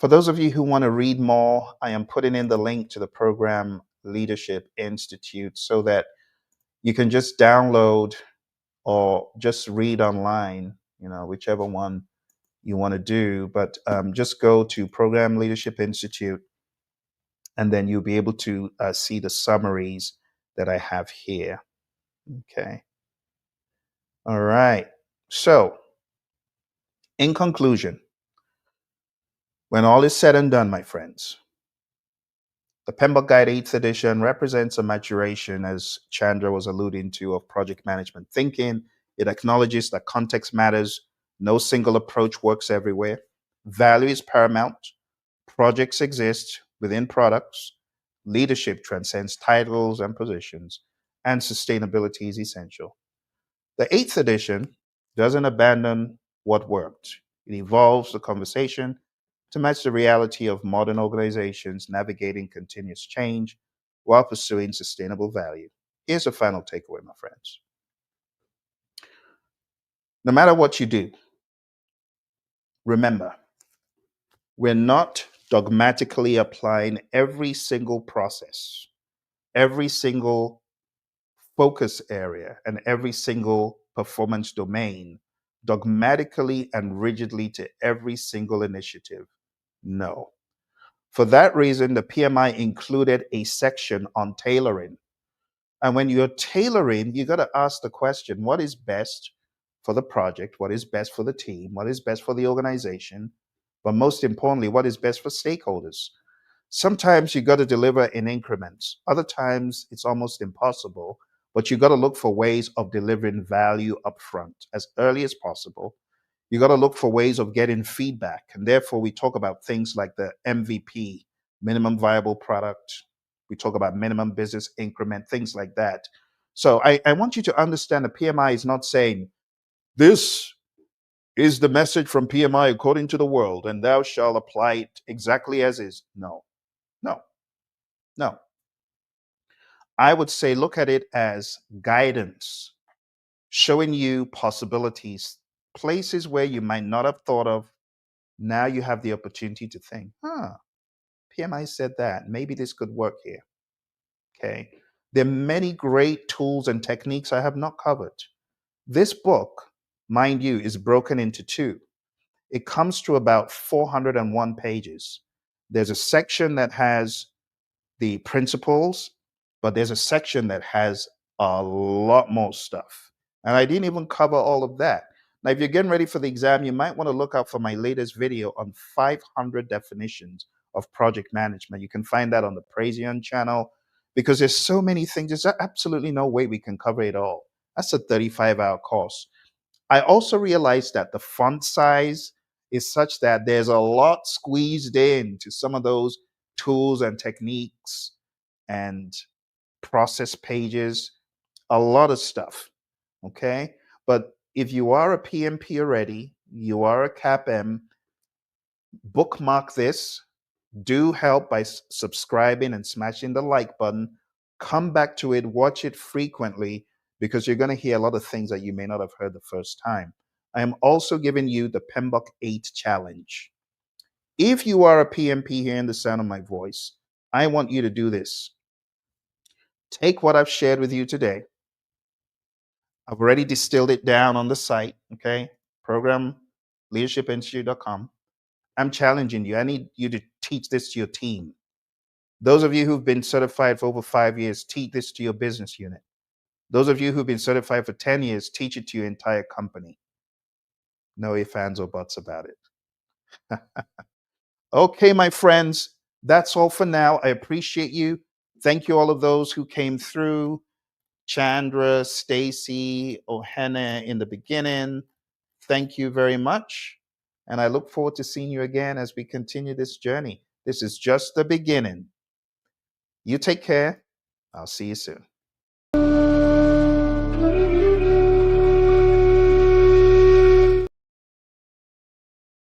Speaker 1: For those of you who want to read more, I am putting in the link to the Program Leadership Institute so that you can just download or just read online, whichever one you want to do. But just go to Program Leadership Institute, and then you'll be able to see the summaries that I have here. Okay. All right. So, in conclusion, when all is said and done, my friends, the PMBOK Guide 8th edition represents a maturation, as Chandra was alluding to, of project management thinking. It acknowledges that context matters. No single approach works everywhere. Value is paramount. Projects exist within products. Leadership transcends titles and positions. And sustainability is essential. The 8th edition doesn't abandon what worked. It evolves the conversation to match the reality of modern organizations navigating continuous change while pursuing sustainable value. Here's a final takeaway, my friends. No matter what you do, remember, we're not dogmatically applying every single process, every single focus area, and every single performance domain dogmatically and rigidly to every single initiative. No. For that reason, the PMI included a section on tailoring. And when you're tailoring, you got to ask the question, what is best for the project? What is best for the team? What is best for the organization? But most importantly, what is best for stakeholders? Sometimes you got to deliver in increments. Other times it's almost impossible, but you got to look for ways of delivering value upfront as early as possible. You got to look for ways of getting feedback. And therefore, we talk about things like the MVP, minimum viable product. We talk about minimum business increment, things like that. So I want you to understand the PMI is not saying, this is the message from PMI according to the world, and thou shalt apply it exactly as is. No, no, no. I would say look at it as guidance, showing you possibilities, places where you might not have thought of. Now you have the opportunity to think, PMI said that. Maybe this could work here. Okay. There are many great tools and techniques I have not covered. This book, mind you, is broken into two. It comes to about 401 pages. There's a section that has the principles, but there's a section that has a lot more stuff. And I didn't even cover all of that. Now, if you're getting ready for the exam, you might want to look out for my latest video on 500 definitions of project management. You can find that on the Praision channel because there's so many things. There's absolutely no way we can cover it all. That's a 35-hour course. I also realized that the font size is such that there's a lot squeezed in to some of those tools and techniques and process pages, a lot of stuff. Okay. But if you are a PMP already, you are a CAPM, bookmark this. Do help by subscribing and smashing the like button. Come back to it, watch it frequently, because you're going to hear a lot of things that you may not have heard the first time. I am also giving you the PMBOK 8 challenge. If you are a PMP hearing the sound of my voice, I want you to do this. Take what I've shared with you today. I've already distilled it down on the site, okay? programleadershipinstitute.com. I'm challenging you. I need you to teach this to your team. Those of you who've been certified for over 5 years, teach this to your business unit. Those of you who've been certified for 10 years, teach it to your entire company. No ifs, ands, or buts about it. Okay, my friends, that's all for now. I appreciate you. Thank you, all of those who came through. Chandra, Stacy, Ohene in the beginning. Thank you very much. And I look forward to seeing you again as we continue this journey. This is just the beginning. You take care. I'll see you soon.